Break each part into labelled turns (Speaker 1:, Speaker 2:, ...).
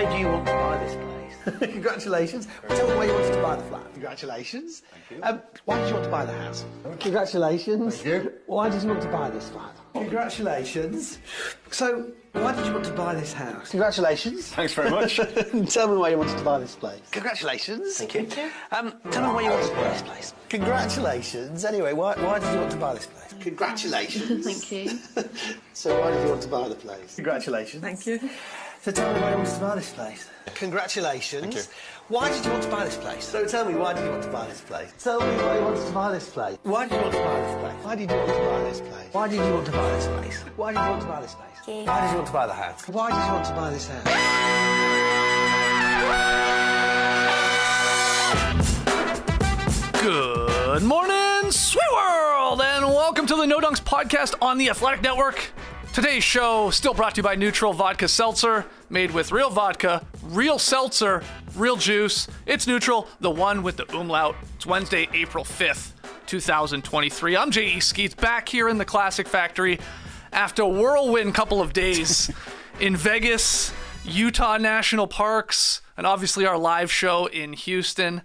Speaker 1: made you want to buy this place? Congratulations. Tell me why you wanted to buy the flat. Congratulations.
Speaker 2: Thank you.
Speaker 1: Why did you want to buy the house? Congratulations.
Speaker 2: Thank you.
Speaker 1: Why did you want to buy this flat? Congratulations. So, why did you want to buy this house? Congratulations.
Speaker 2: Thanks very much.
Speaker 1: Tell me why you wanted to buy this place. Congratulations.
Speaker 2: Thank you.
Speaker 1: Tell me why you wanted to buy this place. Congratulations. Anyway, why did you want to buy this place? Congratulations.
Speaker 3: Thank you.
Speaker 1: So why did you want to buy the place? Congratulations.
Speaker 3: Thank you.
Speaker 1: So tell me why you wanted to buy this place. Congratulations.
Speaker 2: Thank you.
Speaker 1: Why did you want to buy this place? So tell me, why did you want to buy this place? Tell me why you wanted to buy this place. Why did you want to buy this place? Why did you want to buy this place? Why did you want to buy this place? Why did you want to buy this place? Why did you want to buy the house? Why did you want to buy this house?
Speaker 4: Good morning, sweet world, and welcome to the No Dunks podcast on the Athletic Network. Today's show still brought to you by Nütrl Vodka Seltzer, made with real vodka, real seltzer, real juice. It's Nütrl, the one with the umlaut. It's Wednesday, April 5th, 2023. I'm J.E. Skeets, back here in the Classic Factory after a whirlwind couple of days in Vegas, Utah National Parks, and obviously our live show in Houston.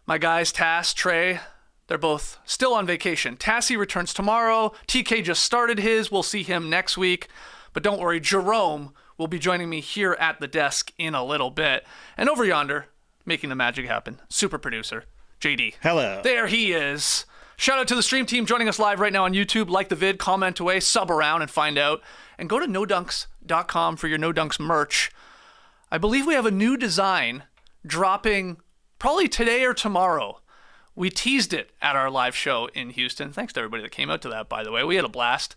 Speaker 4: My guys, Tass, Trey, they're both still on vacation. Tassie returns tomorrow. TK just started his. We'll see him next week. But don't worry, Jerome will be joining me here at the desk in a little bit. And over yonder, making the magic happen, super producer, JD.
Speaker 2: Hello.
Speaker 4: There he is. Shout out to the stream team joining us live right now on YouTube. Like the vid, comment away, sub around and find out. And go to nodunks.com for your No Dunks merch. I believe we have a new design dropping probably today or tomorrow. We teased it at our live show in Houston. Thanks to everybody that came out to that, by the way. We had a blast.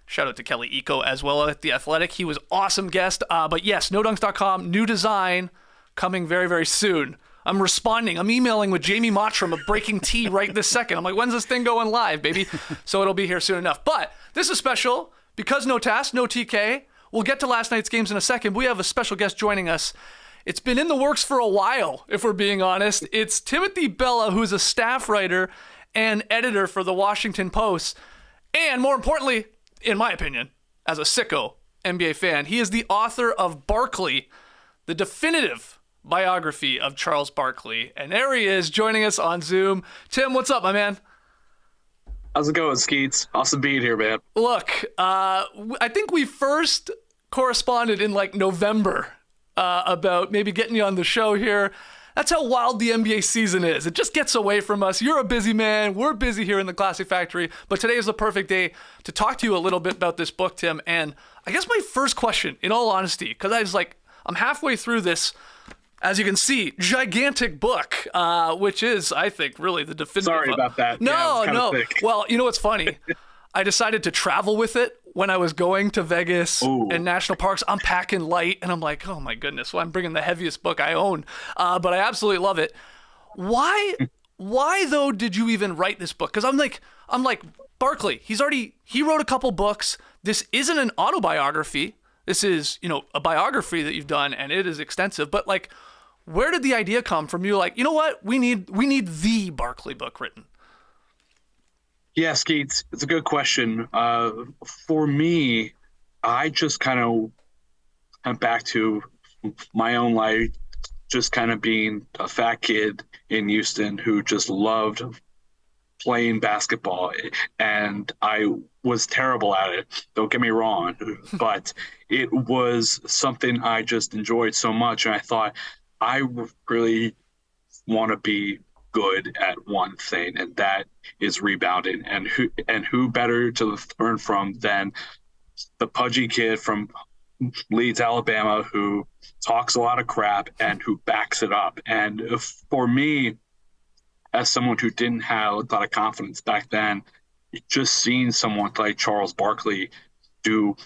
Speaker 4: Shout out to Kelly Eco as well at The Athletic. He was an awesome guest. But yes, nodunks.com, new design coming very, very soon. I'm responding. I'm emailing with Jamie Mottram of Breaking Tea right this second. I'm like, when's this thing going live, baby? So it'll be here soon enough. But this is special because no Tass, no TK. We'll get to last night's games in a second. We have a special guest joining us. It's been in the works for a while, if we're being honest. It's Timothy Bella, who's a staff writer and editor for the Washington Post. And more importantly, in my opinion, as a sicko NBA fan, he is the author of Barkley, the definitive biography of Charles Barkley. And there he is joining us on Zoom. Tim, what's up, my man?
Speaker 5: How's it going, Skeets? Awesome being here, man.
Speaker 4: Look, I think we first corresponded in like November about maybe getting you on the show here. That's how wild the NBA season is. It just gets away from us. You're a busy man. We're busy here in the Classic Factory. But today is the perfect day to talk to you a little bit about this book, Tim. And I guess my first question, in all honesty, because I'm halfway through this, as you can see, gigantic book, which is, I think, really the definitive.
Speaker 5: Sorry about that.
Speaker 4: No.
Speaker 5: Thick.
Speaker 4: Well, you know what's funny? I decided to travel with it when I was going to Vegas and national parks. I'm packing light, and I'm like, oh my goodness, well, I'm bringing the heaviest book I own. But I absolutely love it. Why though did you even write this book? Because I'm like Barkley. He wrote a couple books. This isn't an autobiography. This is, a biography that you've done, and it is extensive. But like, where did the idea come from? You're like, you know what? We need the Barkley book written.
Speaker 5: Yeah, Skeets, it's a good question. For me, I just kind of went back to my own life, just kind of being a fat kid in Houston who just loved playing basketball. And I was terrible at it, don't get me wrong, but it was something I just enjoyed so much. And I thought, I really want to be good at one thing, and that is rebounding. And who better to learn from than the pudgy kid from Leeds, Alabama, who talks a lot of crap and who backs it up. And for me, as someone who didn't have a lot of confidence back then, just seeing someone like Charles Barkley do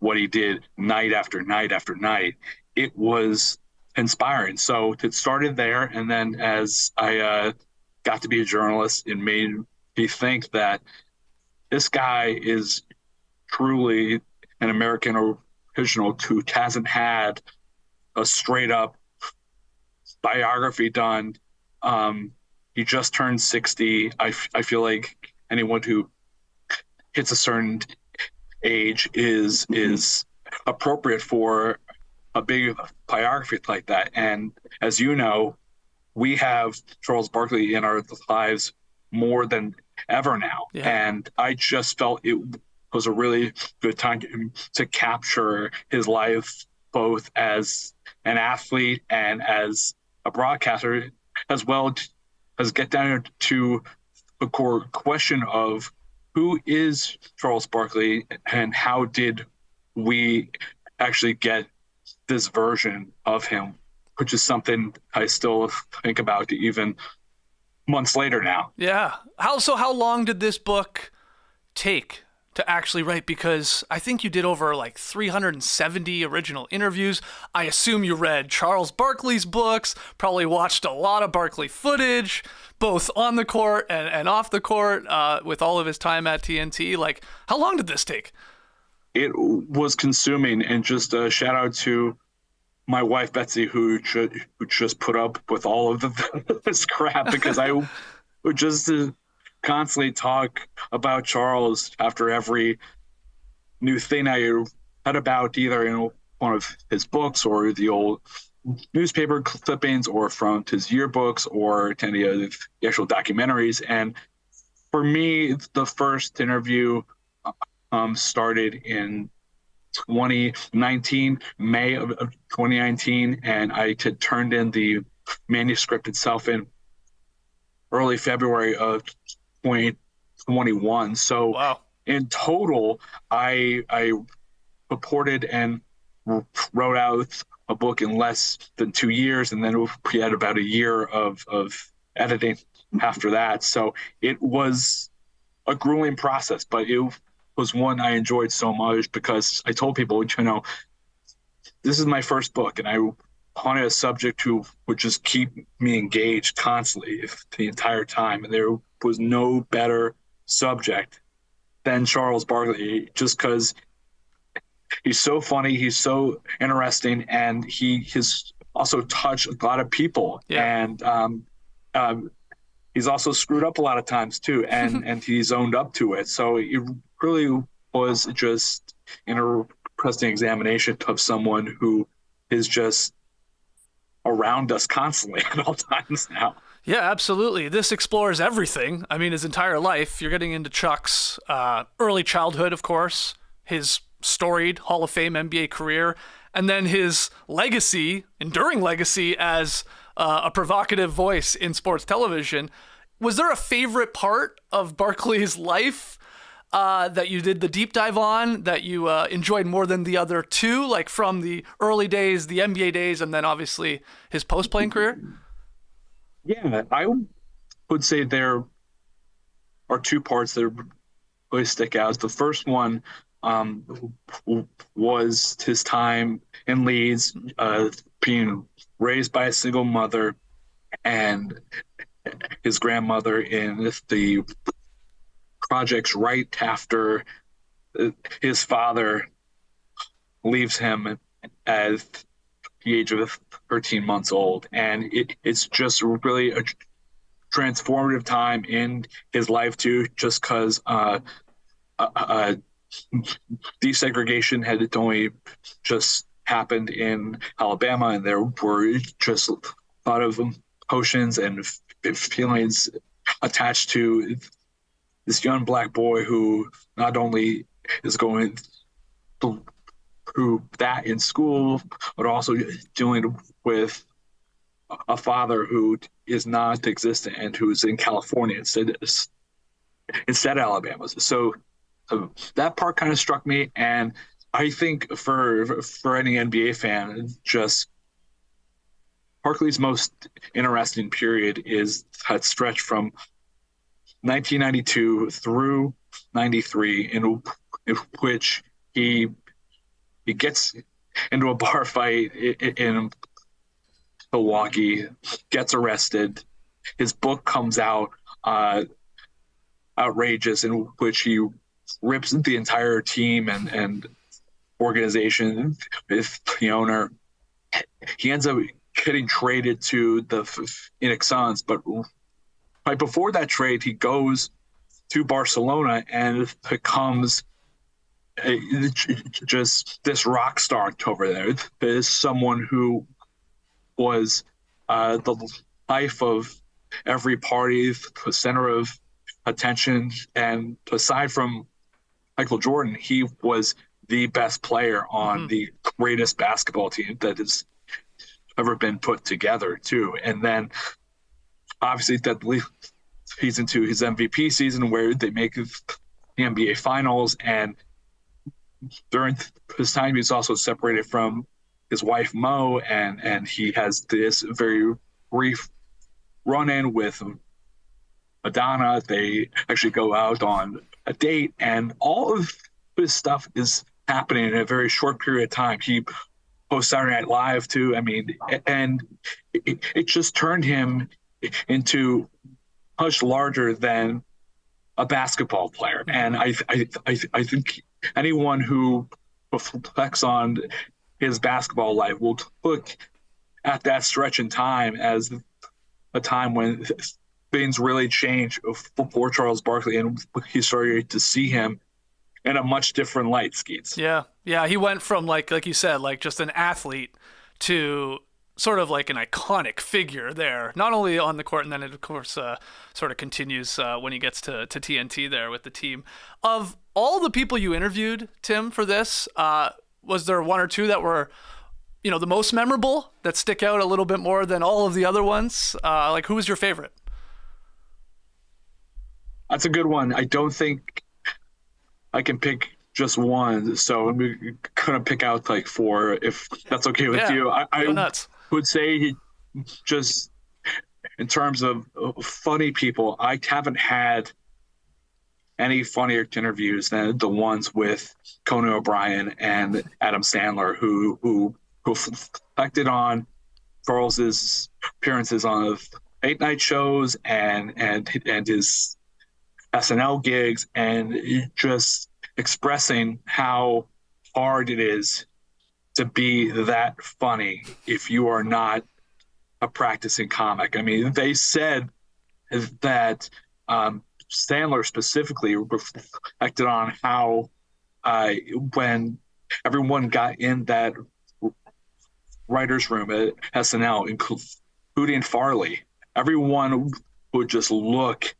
Speaker 5: what he did night after night after night, it was inspiring. So it started there, and then as I got to be a journalist, it made me think that this guy is truly an American original who hasn't had a straight up biography done. He just turned 60. I feel like anyone who hits a certain age is appropriate for a big biography like that. And as you know, we have Charles Barkley in our lives more than ever now.
Speaker 4: Yeah.
Speaker 5: And I just felt it was a really good time to capture his life, both as an athlete and as a broadcaster, as well as get down to the core question of who is Charles Barkley and how did we actually get this version of him, which is something I still think about even months later now.
Speaker 4: Yeah. How long did this book take to actually write? Because I think you did over like 370 original interviews. I assume you read Charles Barkley's books, probably watched a lot of Barkley footage, both on the court and off the court, with all of his time at TNT. Like, how long did this take?
Speaker 5: It was consuming, and just a shout out to my wife Betsy, who just put up with all of this crap, because I would just constantly talk about Charles after every new thing I read about, either in one of his books or the old newspaper clippings or from his yearbooks or any of the actual documentaries. And for me, the first interview started in 2019, May of 2019, and I had turned in the manuscript itself in early February of 2021. So
Speaker 4: wow.
Speaker 5: In total, I reported and wrote out a book in less than 2 years, and then we had about a year of editing after that. So it was a grueling process, but it was one I enjoyed so much, because I told people, this is my first book, and I wanted a subject who would just keep me engaged constantly the entire time. And there was no better subject than Charles Barkley, just because he's so funny, he's so interesting, and he has also touched a lot of people.
Speaker 4: Yeah.
Speaker 5: And he's also screwed up a lot of times too, and he's owned up to it. So it really was just an interesting examination of someone who is just around us constantly at all times now.
Speaker 4: Yeah, absolutely. This explores everything. I mean, his entire life. You're getting into Chuck's early childhood, of course, his storied Hall of Fame NBA career, and then his legacy, enduring legacy as a provocative voice in sports television. Was there a favorite part of Barkley's life that you did the deep dive on that you enjoyed more than the other two, like from the early days, the NBA days, and then obviously his post-playing career?
Speaker 5: Yeah, I would say there are two parts that really stick out. The first one was his time in Leeds, being raised by a single mother, and his grandmother in the projects right after his father leaves him at the age of 13 months old. And it's just really a transformative time in his life too, just because desegregation had only just happened in Alabama, and there were just a lot of emotions and feelings attached to this young black boy who not only is going through that in school, but also dealing with a father who is non-existent and who's in California instead of Alabama. So that part kind of struck me, and I think for any NBA fan, just Barkley's most interesting period is that stretch from 1992 through 93, in which he gets into a bar fight in Milwaukee, gets arrested. His book comes out, outrageous, in which he rips the entire team and organization with the owner. He ends up getting traded to the Phoenix Suns, but right before that trade, he goes to Barcelona and becomes just this rock star over there. There's someone who was the life of every party, the center of attention, and aside from Michael Jordan, he was the best player on the greatest basketball team that has ever been put together, too. And then, obviously, that leads into his MVP season where they make the NBA Finals, and during his time, he's also separated from his wife Mo, and he has this very brief run-in with Madonna. They actually go out on a date, and all of this stuff is happening in a very short period of time. He hosts Saturday Night Live too. I mean, and it just turned him into much larger than a basketball player. And I think anyone who reflects on his basketball life will look at that stretch in time as a time when things really changed for Charles Barkley, and he started to see him in a much different light, Skeets.
Speaker 4: Yeah. He went from like you said, like just an athlete to sort of like an iconic figure there, not only on the court, and then it of course sort of continues when he gets to TNT there with the team. Of all the people you interviewed, Tim, for this, was there one or two that were, the most memorable, that stick out a little bit more than all of the other ones? Like, who was your favorite?
Speaker 5: That's a good one. I don't think I can pick just one, so I'm gonna pick out like four, if that's okay with you. I would say just in terms of funny people, I haven't had any funnier interviews than the ones with Conan O'Brien and Adam Sandler, who reflected on Charles's appearances on late night shows and his SNL gigs, and just expressing how hard it is to be that funny if you are not a practicing comic. I mean, they said that Sandler specifically reflected on how when everyone got in that writer's room at SNL, including Farley, everyone would just look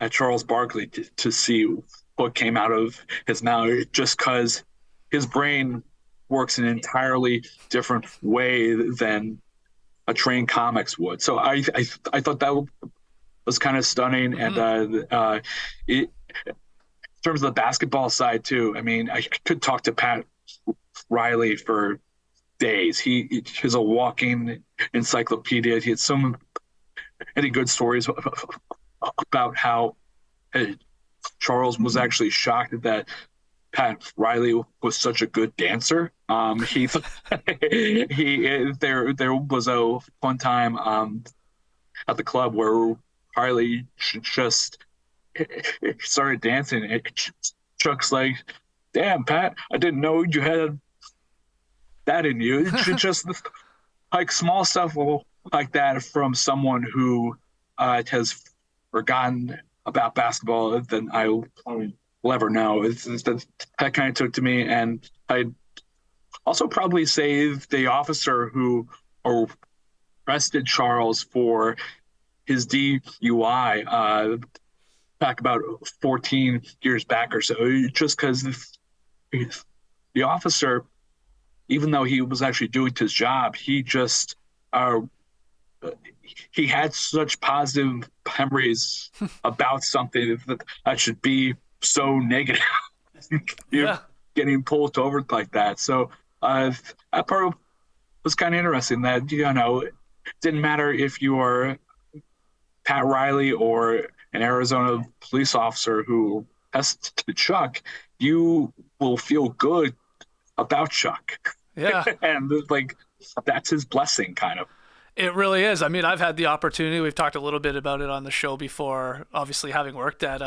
Speaker 5: at Charles Barkley to see what came out of his mouth, just because his brain works in an entirely different way than a trained comics would. So I thought that was kind of stunning. And in terms of the basketball side too, I mean, I could talk to Pat Riley for days. He is a walking encyclopedia. He had so many good stories about how Charles was actually shocked that Pat Riley was such a good dancer. There was a fun time at the club where Riley just started dancing, and Chuck's like, "Damn, Pat, I didn't know you had that in you." Just like small stuff like that from someone who has forgotten about basketball than I will ever know. That kind of took to me. And I'd also probably say the officer who arrested Charles for his DUI back about 14 years back or so, just because the officer, even though he was actually doing his job, he just he had such positive memories about something that should be so negative. Getting pulled over like that. So that part was kind of interesting, that it didn't matter if you are Pat Riley or an Arizona police officer who arrested Chuck, you will feel good about Chuck.
Speaker 4: Yeah.
Speaker 5: And like that's his blessing, kind of.
Speaker 4: It really is. I mean, I've had the opportunity, we've talked a little bit about it on the show before, obviously having worked at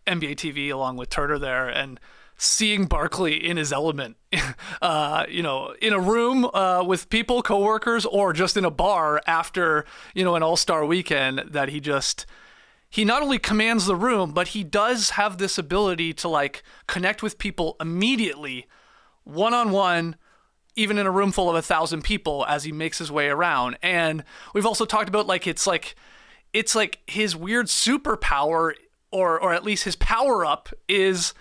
Speaker 4: NBA TV along with Turner there, and seeing Barkley in his element, in a room with people, coworkers, or just in a bar after, an all-star weekend, that he not only commands the room, but he does have this ability to like connect with people immediately, one-on-one, even in a room full of 1,000 people as he makes his way around. And we've also talked about like it's like his weird superpower, or at least his power up, is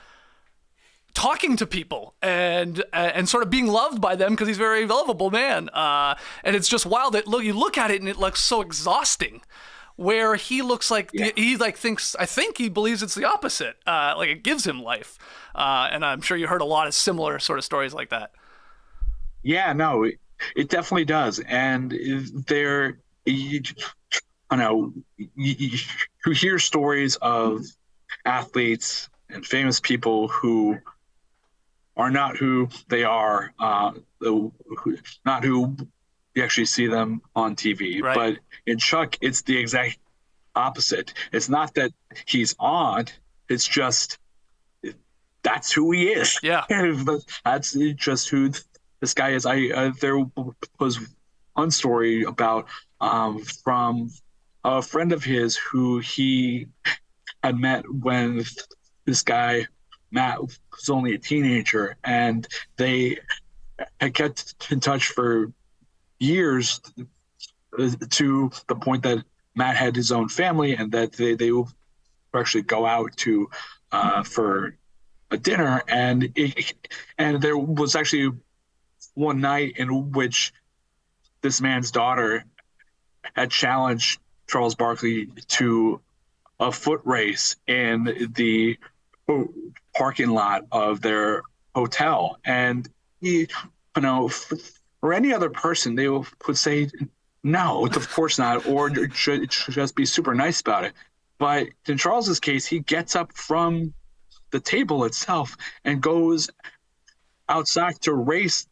Speaker 4: talking to people and sort of being loved by them because he's a very lovable man. And it's just wild that you look at it and it looks so exhausting, where he looks like he like thinks, I think he believes it's the opposite. Like it gives him life. And I'm sure you heard a lot of similar sort of stories like that.
Speaker 5: Yeah, no, it definitely does. And there, you hear stories of athletes and famous people who are not who they are, not who you actually see them on TV.
Speaker 4: Right.
Speaker 5: But in Chuck, it's the exact opposite. It's not that he's odd. It's just that's who he is.
Speaker 4: Yeah.
Speaker 5: That's just who this guy is. There was one story about from a friend of his who he had met when this guy Matt was only a teenager, and they had kept in touch for years to the point that Matt had his own family, and that they would actually go out to for a dinner, and there was actually one night in which this man's daughter had challenged Charles Barkley to a foot race in the parking lot of their hotel. And for any other person, they would say, no, of course not, or should just be super nice about it. But in Charles's case, he gets up from the table itself and goes outside to race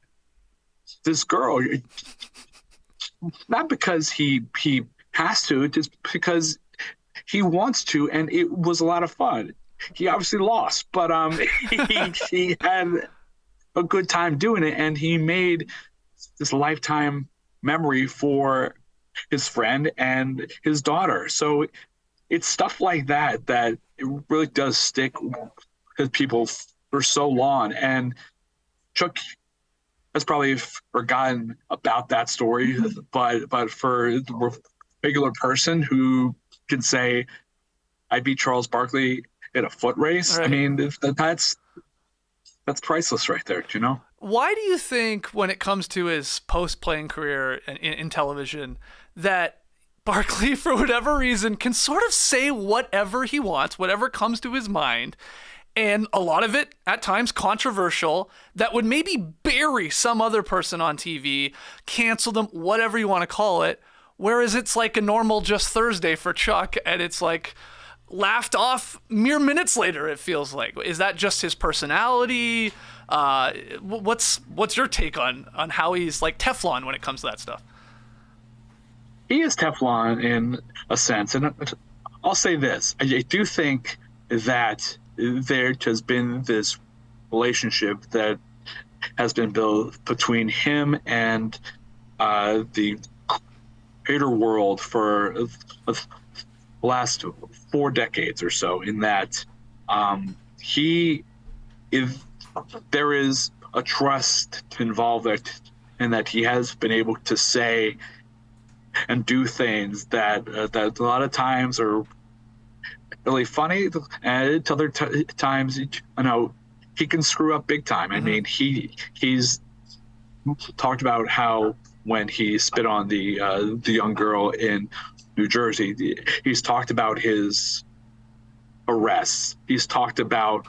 Speaker 5: this girl, not because he has to, just because he wants to, and it was a lot of fun. He obviously lost, but he had a good time doing it, and he made this lifetime memory for his friend and his daughter. So it's stuff like that it really does stick with people for so long. And Chuck has probably forgotten about that story, but for the regular person who can say, I beat Charles Barkley in a foot race, right. I mean, that's priceless right there, you know?
Speaker 4: Why do you think, when it comes to his post-playing career in television, that Barkley, for whatever reason, can sort of say whatever he wants, whatever comes to his mind, and a lot of it, at times, controversial, that would maybe bury some other person on TV, cancel them, whatever you want to call it, whereas it's like a normal just Thursday for Chuck, and it's like laughed off mere minutes later, it feels like. Is that just his personality? What's your take on how he's like Teflon when it comes to that stuff?
Speaker 5: He is Teflon in a sense, and I'll say this. I do think that there has been this relationship that has been built between him and the creator world for the last 4 decades or so, in that there is a trust involved in that he has been able to say and do things that a lot of times are really funny, and other times, he can screw up big time. I mean, he's talked about how when he spit on the young girl in New Jersey, he's talked about his arrests. He's talked about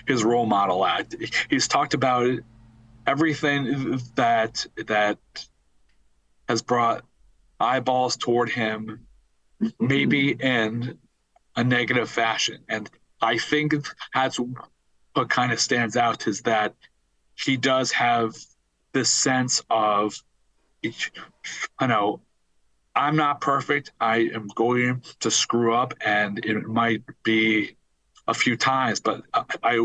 Speaker 5: his role model act. He's talked about everything that has brought eyeballs toward him, maybe in a negative fashion. And I think that's what kind of stands out, is that he does have this sense of, I'm not perfect. I am going to screw up, and it might be a few times, but I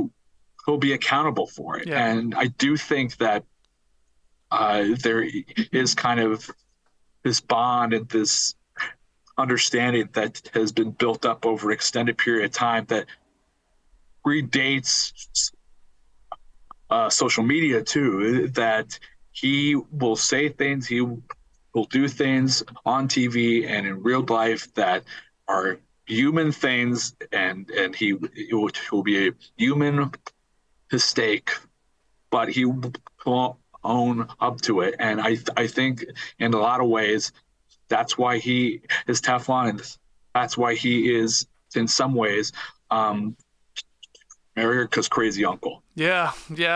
Speaker 5: will be accountable for it. Yeah. And I do think that there is kind of this bond and this understanding that has been built up over an extended period of time that predates social media too, that he will say things, he will do things on TV and in real life that are human things, and he will be a human mistake, but he won't own up to it. And I think in a lot of ways that's why he is Teflon, and that's why he is in some ways America's crazy uncle.
Speaker 4: Yeah,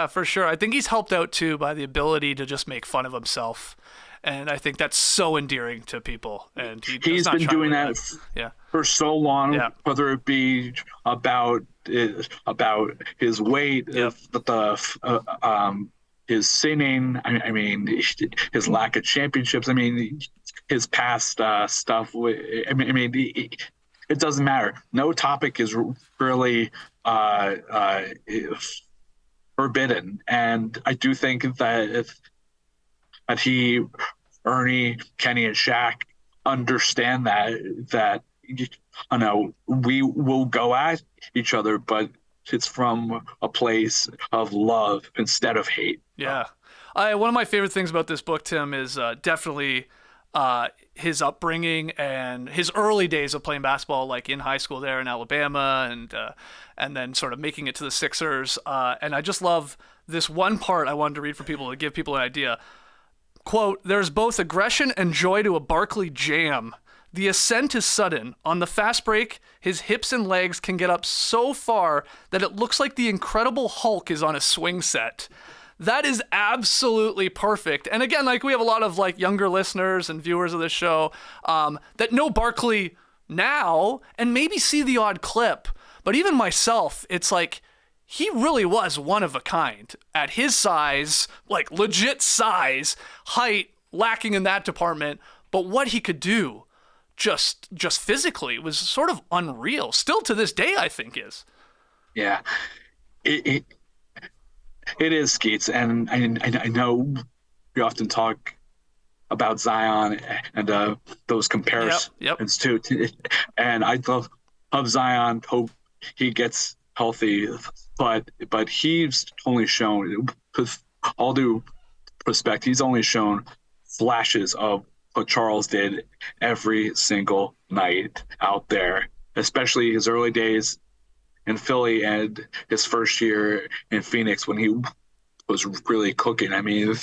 Speaker 4: for sure. I think he's helped out too by the ability to just make fun of himself, and I think that's so endearing to people. And
Speaker 5: he's been doing that for so long, whether it be about his weight, his sinning, I mean, his lack of championships. I mean, his past stuff. I mean, it doesn't matter. No topic is really forbidden, and I do think that he, Ernie, Kenny, and Shaq understand that we will go at each other, but it's from a place of love instead of hate.
Speaker 4: Yeah. One of my favorite things about this book, Tim, is definitely his upbringing and his early days of playing basketball, like in high school there in Alabama, and then sort of making it to the Sixers. And I just love this one part I wanted to read for people to give people an idea. Quote, "There's both aggression and joy to a Barkley jam. The ascent is sudden. On the fast break, his hips and legs can get up so far that it looks like the Incredible Hulk is on a swing set." That is absolutely perfect. And again, like, we have a lot of like younger listeners and viewers of this show that know Barkley now and maybe see the odd clip. But even myself, it's like, he really was one of a kind at his size, like legit size, height, lacking in that department. But what he could do just physically was sort of unreal. Still to this day, I think is.
Speaker 5: Yeah. It is, Skeets, and I know we often talk about Zion and those comparisons too. And I love Zion. Hope he gets healthy, but he's only shown, with all due respect, he's only shown flashes of what Charles did every single night out there, especially his early days in Philly and his first year in Phoenix when he was really cooking. I mean,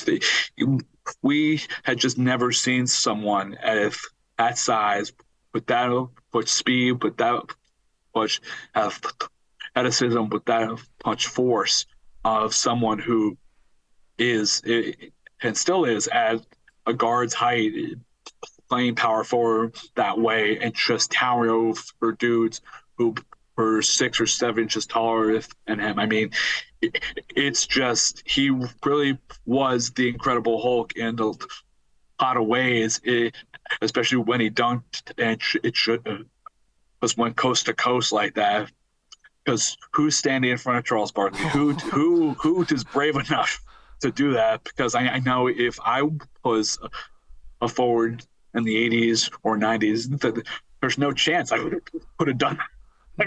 Speaker 5: we had just never seen someone at that size, with that much speed, with that much athleticism, with that much force, of someone who is and still is at a guard's height, playing power forward that way and just towering over dudes who were 6 or 7 inches taller than him. I mean, it's just, he really was the Incredible Hulk in a lot of ways, especially when he dunked, and it went coast to coast like that. Because who's standing in front of Charles Barkley? Who is brave enough to do that? Because I know if I was a forward in the 80s or 90s, there's no chance I would have done that.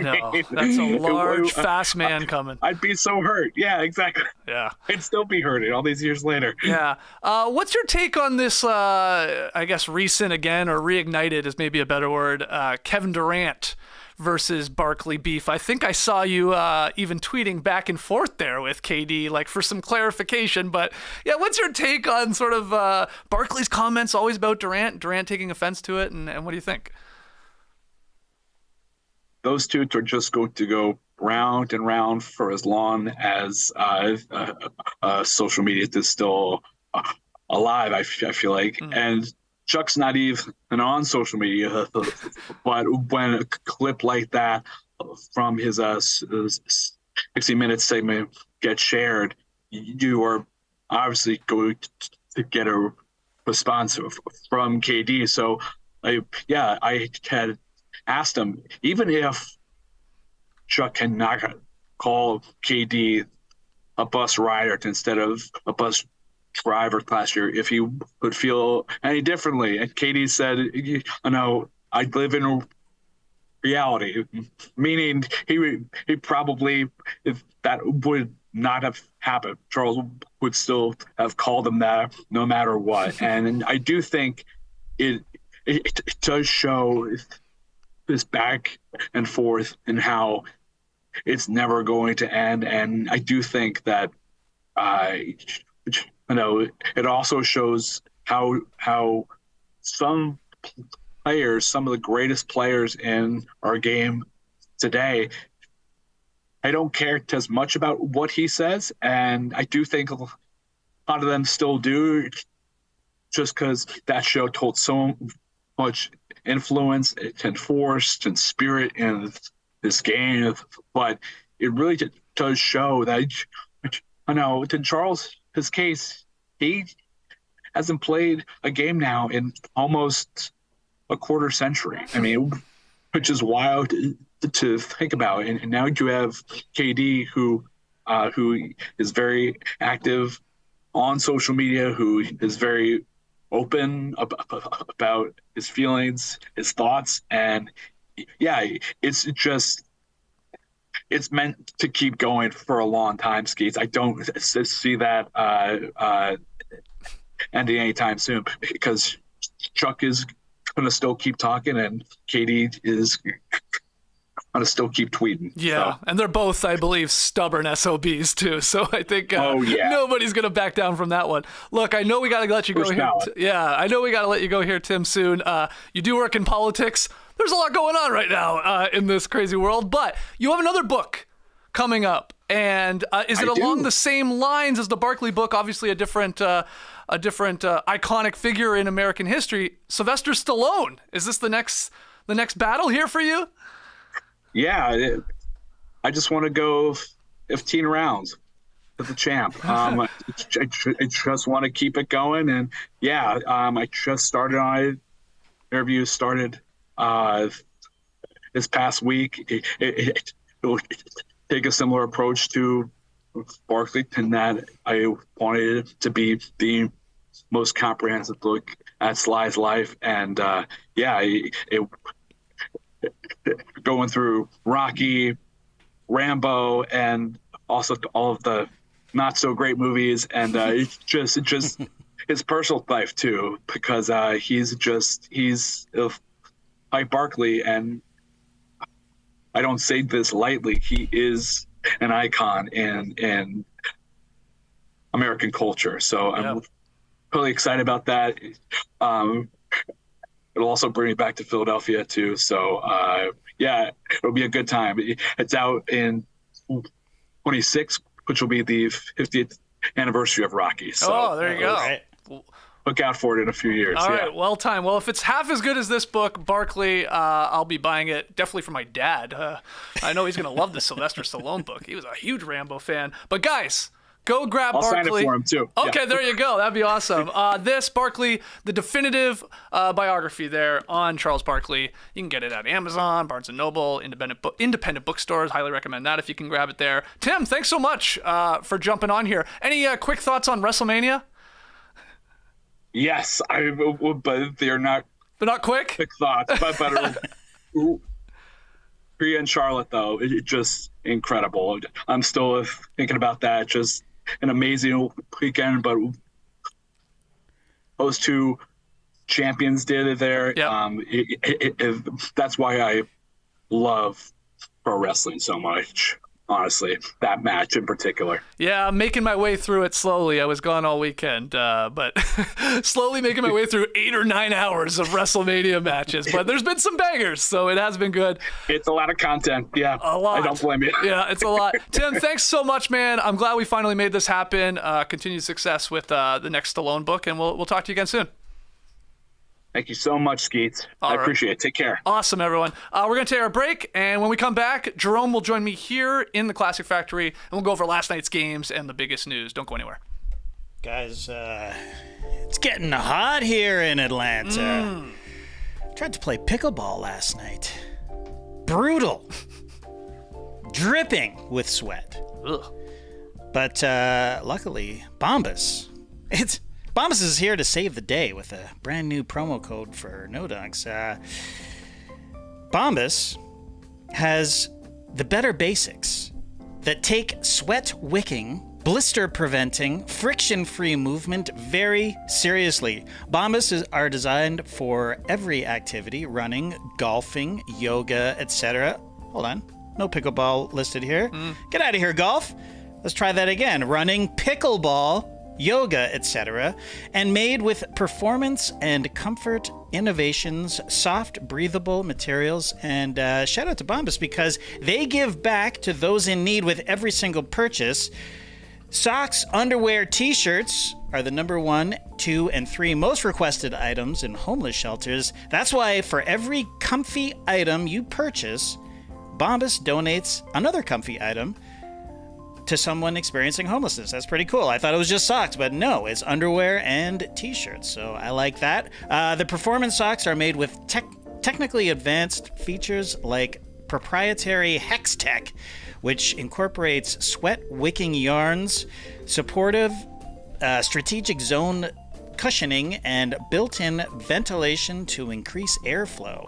Speaker 4: No, that's a large, fast man coming.
Speaker 5: I'd be so hurt. Yeah, exactly.
Speaker 4: Yeah.
Speaker 5: I'd still be hurting all these years later.
Speaker 4: Yeah. What's your take on this, I guess, recent again, or reignited is maybe a better word, Kevin Durant versus Barkley beef? I think I saw you even tweeting back and forth there with KD, like, for some clarification. But, yeah, what's your take on sort of Barkley's comments always about Durant taking offense to it, and what do you think?
Speaker 5: Those two are just going to go round and round for as long as social media is still alive, I feel like. And Chuck's not even on social media, but when a clip like that from his 60 Minutes segment gets shared, you are obviously going to get a response from KD. So, I had asked him, even if Chuck cannot call KD a bus rider instead of a bus driver last year, if he would feel any differently. And KD said, I live in a reality, meaning he probably, if that would not have happened, Charles would still have called him that no matter what. And I do think it does show this back and forth and how it's never going to end. And I do think that it also shows how some players, some of the greatest players in our game today, I don't care as much about what he says, and I do think a lot of them still do, just because that show told so much influence and force and spirit in this game. But it really does show that, to Charles, his case, he hasn't played a game now in almost a quarter century. I mean, which is wild to think about. And now you have KD, who is very active on social media, who is very open about his feelings, his thoughts, and it's meant to keep going for a long time, Skeets. I don't see that ending anytime soon, because Chuck is going to still keep talking and KD is going to still keep tweeting.
Speaker 4: Yeah, so. And they're both, I believe, stubborn SOBs too. So I think nobody's going to back down from that one. Look, I know we got to let you go here. I know we got to let you go here, Tim, soon. You do work in politics. There's a lot going on right now in this crazy world, but you have another book coming up. And is it along the same lines as the Barkley book? Obviously a different iconic figure in American history. Sylvester Stallone. Is this the next battle here for you?
Speaker 5: Yeah, I just want to go 15 rounds to the champ. I just want to keep it going, and I just started on interviews. Started this past week. It will take a similar approach to Barkley, in that I wanted it to be the most comprehensive look at Sly's life, and going through Rocky, Rambo, and also all of the not so great movies, and it's just his personal life too, because he's like Barkley, and I don't say this lightly. He is an icon in American culture, so I'm really excited about that. It'll also bring me back to Philadelphia too. So it'll be a good time. It's out in 26, which will be the 50th anniversary of Rocky. So
Speaker 4: there you go.
Speaker 5: Right. Look out for it in a few years.
Speaker 4: All right, well timed. Well, if it's half as good as this book, Barkley, I'll be buying it, definitely for my dad. I know he's going to love the Sylvester Stallone book. He was a huge Rambo fan. But guys, go grab Barkley.
Speaker 5: I'll sign it for him too.
Speaker 4: Okay, there you go. That'd be awesome. This Barkley, the definitive biography there on Charles Barkley. You can get it at Amazon, Barnes & Noble, independent bookstores. Highly recommend that if you can grab it there. Tim, thanks so much for jumping on here. Any quick thoughts on WrestleMania?
Speaker 5: Yes, but they're not.
Speaker 4: They're not quick.
Speaker 5: Quick thoughts, but Rhea and Charlotte though, it's just incredible. I'm still thinking about that. Just an amazing weekend, but those two champions did it there. Yep. That's why I love pro wrestling so much. Honestly, that match in particular.
Speaker 4: Yeah, I'm making my way through it slowly. I was gone all weekend, but slowly making my way through 8 or 9 hours of WrestleMania matches. But there's been some bangers, so it has been good.
Speaker 5: It's a lot of content. Yeah,
Speaker 4: a lot.
Speaker 5: I don't blame you.
Speaker 4: Yeah, it's a lot. Tim, thanks so much, man. I'm glad we finally made this happen. Continued success with the next Stallone book, and we'll talk to you again soon.
Speaker 5: Thank you so much, Skeets. I appreciate it. Take care.
Speaker 4: Awesome, everyone. We're going to take our break, and when we come back, Jerome will join me here in the Classic Factory, and we'll go over last night's games and the biggest news. Don't go anywhere.
Speaker 2: Guys, it's getting hot here in Atlanta. Tried to play pickleball last night. Brutal. Dripping with sweat.
Speaker 4: Ugh.
Speaker 2: But luckily, Bombas is here to save the day with a brand new promo code for No Dunks. Bombas has the better basics that take sweat wicking, blister preventing, friction-free movement very seriously. Bombas are designed for every activity: running, golfing, yoga, etc. Hold on. No pickleball listed here. Get out of here, golf. Let's try that again. Running, pickleball, yoga, etc. And made with performance and comfort innovations, soft, breathable materials. And shout out to Bombas because they give back to those in need with every single purchase. Socks, underwear, t-shirts are the number 1, 2, and 3 most requested items in homeless shelters. That's why for every comfy item you purchase, Bombas donates another comfy item to someone experiencing homelessness. That's pretty cool. I thought it was just socks, but no, it's underwear and t-shirts. So I like that. The performance socks are made with technically advanced features like proprietary Hex Tech, which incorporates sweat wicking yarns, supportive strategic zone cushioning, and built-in ventilation to increase airflow.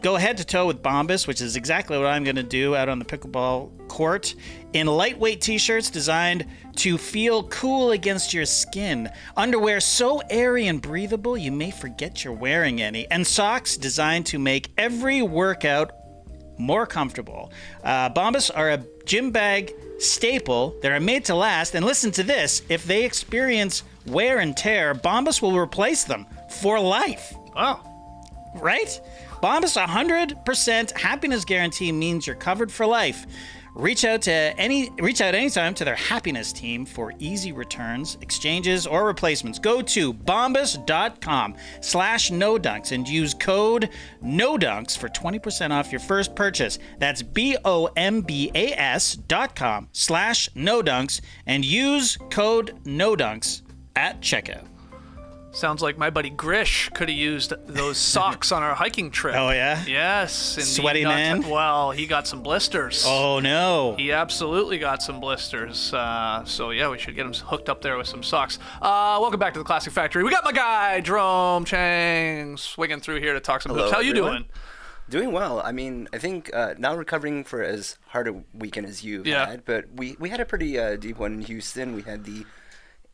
Speaker 2: Go head to toe with Bombas, which is exactly what I'm going to do out on the pickleball court, in lightweight t-shirts designed to feel cool against your skin, underwear so airy and breathable you may forget you're wearing any, and socks designed to make every workout more comfortable. Bombas are a gym bag staple. They're made to last, and listen to this: if they experience wear and tear, Bombas will replace them for life.
Speaker 4: Wow.
Speaker 2: Right? Bombas 100% happiness guarantee means you're covered for life. Reach out anytime to their happiness team for easy returns, exchanges, or replacements. Go to bombas.com/nodunks and use code NODUNKS for 20% off your first purchase. That's bombas.com/nodunks and use code NODUNKS at checkout.
Speaker 4: Sounds like my buddy Grish could have used those socks on our hiking trip.
Speaker 2: Oh, yeah?
Speaker 4: Yes. And
Speaker 2: Sweaty man?
Speaker 4: Well, he got some blisters.
Speaker 2: Oh, no.
Speaker 4: He absolutely got some blisters. So, yeah, we should get him hooked up there with some socks. Welcome back to the Classic Factory. We got my guy, Jerome Chang, swinging through here to talk some hoops. How you doing?
Speaker 3: Doing well. I mean, I think not recovering for as hard a weekend as you've had, but we had a pretty deep one in Houston. We had the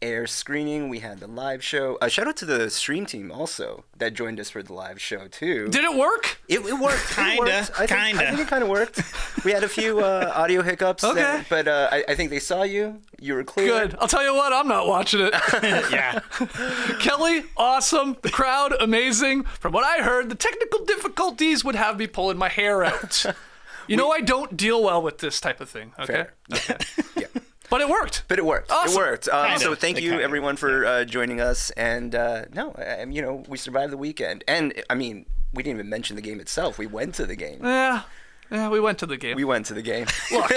Speaker 3: air screening, we had the live show. Shout out to the stream team also that joined us for the live show too.
Speaker 4: Did it work?
Speaker 3: It worked.
Speaker 2: Kinda.
Speaker 3: I think it kind of worked. We had a few audio hiccups.
Speaker 4: Okay.
Speaker 3: But I think they saw you. You were clear.
Speaker 4: Good. I'll tell you what, I'm not watching it.
Speaker 2: Yeah.
Speaker 4: Kelly, awesome. The crowd, amazing. From what I heard, the technical difficulties would have me pulling my hair out. I don't deal well with this type of thing. Okay.
Speaker 3: Fair. Yeah.
Speaker 4: But it worked.
Speaker 3: Awesome. It worked. So thank you,
Speaker 2: Kind of.
Speaker 3: everyone, for joining us. And we survived the weekend. And I mean, we didn't even mention the game itself. We went to the game.
Speaker 4: Yeah, we went to the game.
Speaker 3: Look,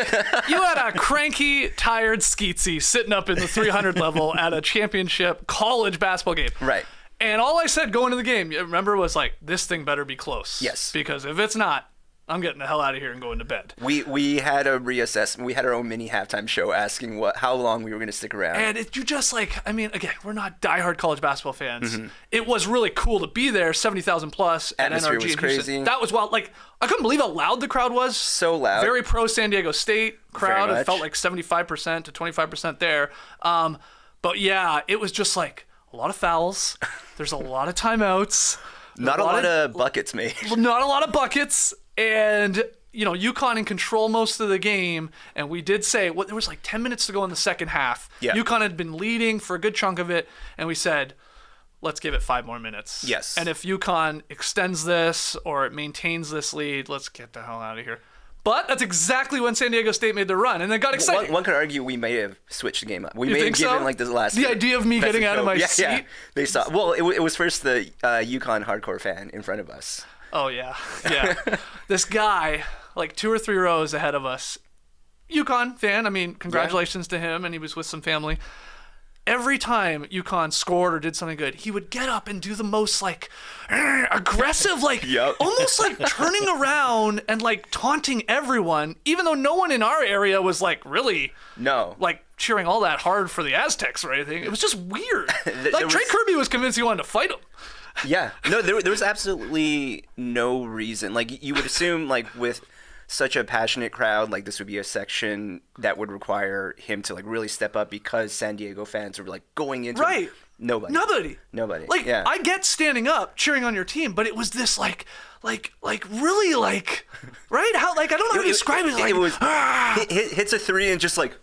Speaker 4: You had a cranky, tired Skeetsy sitting up in the 300 level at a championship college basketball game.
Speaker 3: Right.
Speaker 4: And all I said going to the game, you remember, was like, this thing better be close.
Speaker 3: Yes.
Speaker 4: Because if it's not, I'm getting the hell out of here and going to bed.
Speaker 3: We had a reassessment. We had our own mini halftime show asking how long we were going to stick around.
Speaker 4: And again, we're not diehard college basketball fans. Mm-hmm. It was really cool to be there, 70,000 plus.
Speaker 3: Atmosphere
Speaker 4: NRG
Speaker 3: was crazy.
Speaker 4: That was wild. Like, I couldn't believe how loud the crowd was.
Speaker 3: So loud.
Speaker 4: Very pro San Diego State crowd.
Speaker 3: Very much.
Speaker 4: It felt like 75% to 25% there. But yeah, it was just like a lot of fouls. There's a lot of timeouts.
Speaker 3: Not a lot of buckets made.
Speaker 4: Not a lot of buckets. And, UConn in control most of the game. And we did say, there was like 10 minutes to go in the second half.
Speaker 3: Yeah.
Speaker 4: UConn had been leading for a good chunk of it. And we said, let's give it 5 more minutes.
Speaker 3: Yes.
Speaker 4: And if UConn extends this or it maintains this lead, let's get the hell out of here. But that's exactly when San Diego State made their run. And they got excited.
Speaker 3: One could argue we may have switched the game up. We
Speaker 4: You
Speaker 3: may have
Speaker 4: think
Speaker 3: given
Speaker 4: so?
Speaker 3: the last.
Speaker 4: The idea of me getting out of my seat?
Speaker 3: Yeah. They saw. Well, it was first the UConn hardcore fan in front of us.
Speaker 4: Oh, yeah. Yeah. This guy, like 2 or 3 rows ahead of us, UConn fan, I mean, congratulations to him, and he was with some family. Every time UConn scored or did something good, he would get up and do the most, aggressive, almost like turning around and, taunting everyone, even though no one in our area was, really...
Speaker 3: No.
Speaker 4: Cheering all that hard for the Aztecs or anything. It was just weird. Trey Kirby was convinced he wanted to fight him.
Speaker 3: Yeah. No, there was absolutely no reason. Like, you would assume, like, with such a passionate crowd, like, this would be a section that would require him to, like, really step up because San Diego fans are, like, going into
Speaker 4: Right.
Speaker 3: Nobody.
Speaker 4: Like,
Speaker 3: yeah.
Speaker 4: I get standing up, cheering on your team, but it was this, like really, like, right? How, like, I don't know how to describe it. Like,
Speaker 3: it was, hits a three and just, like,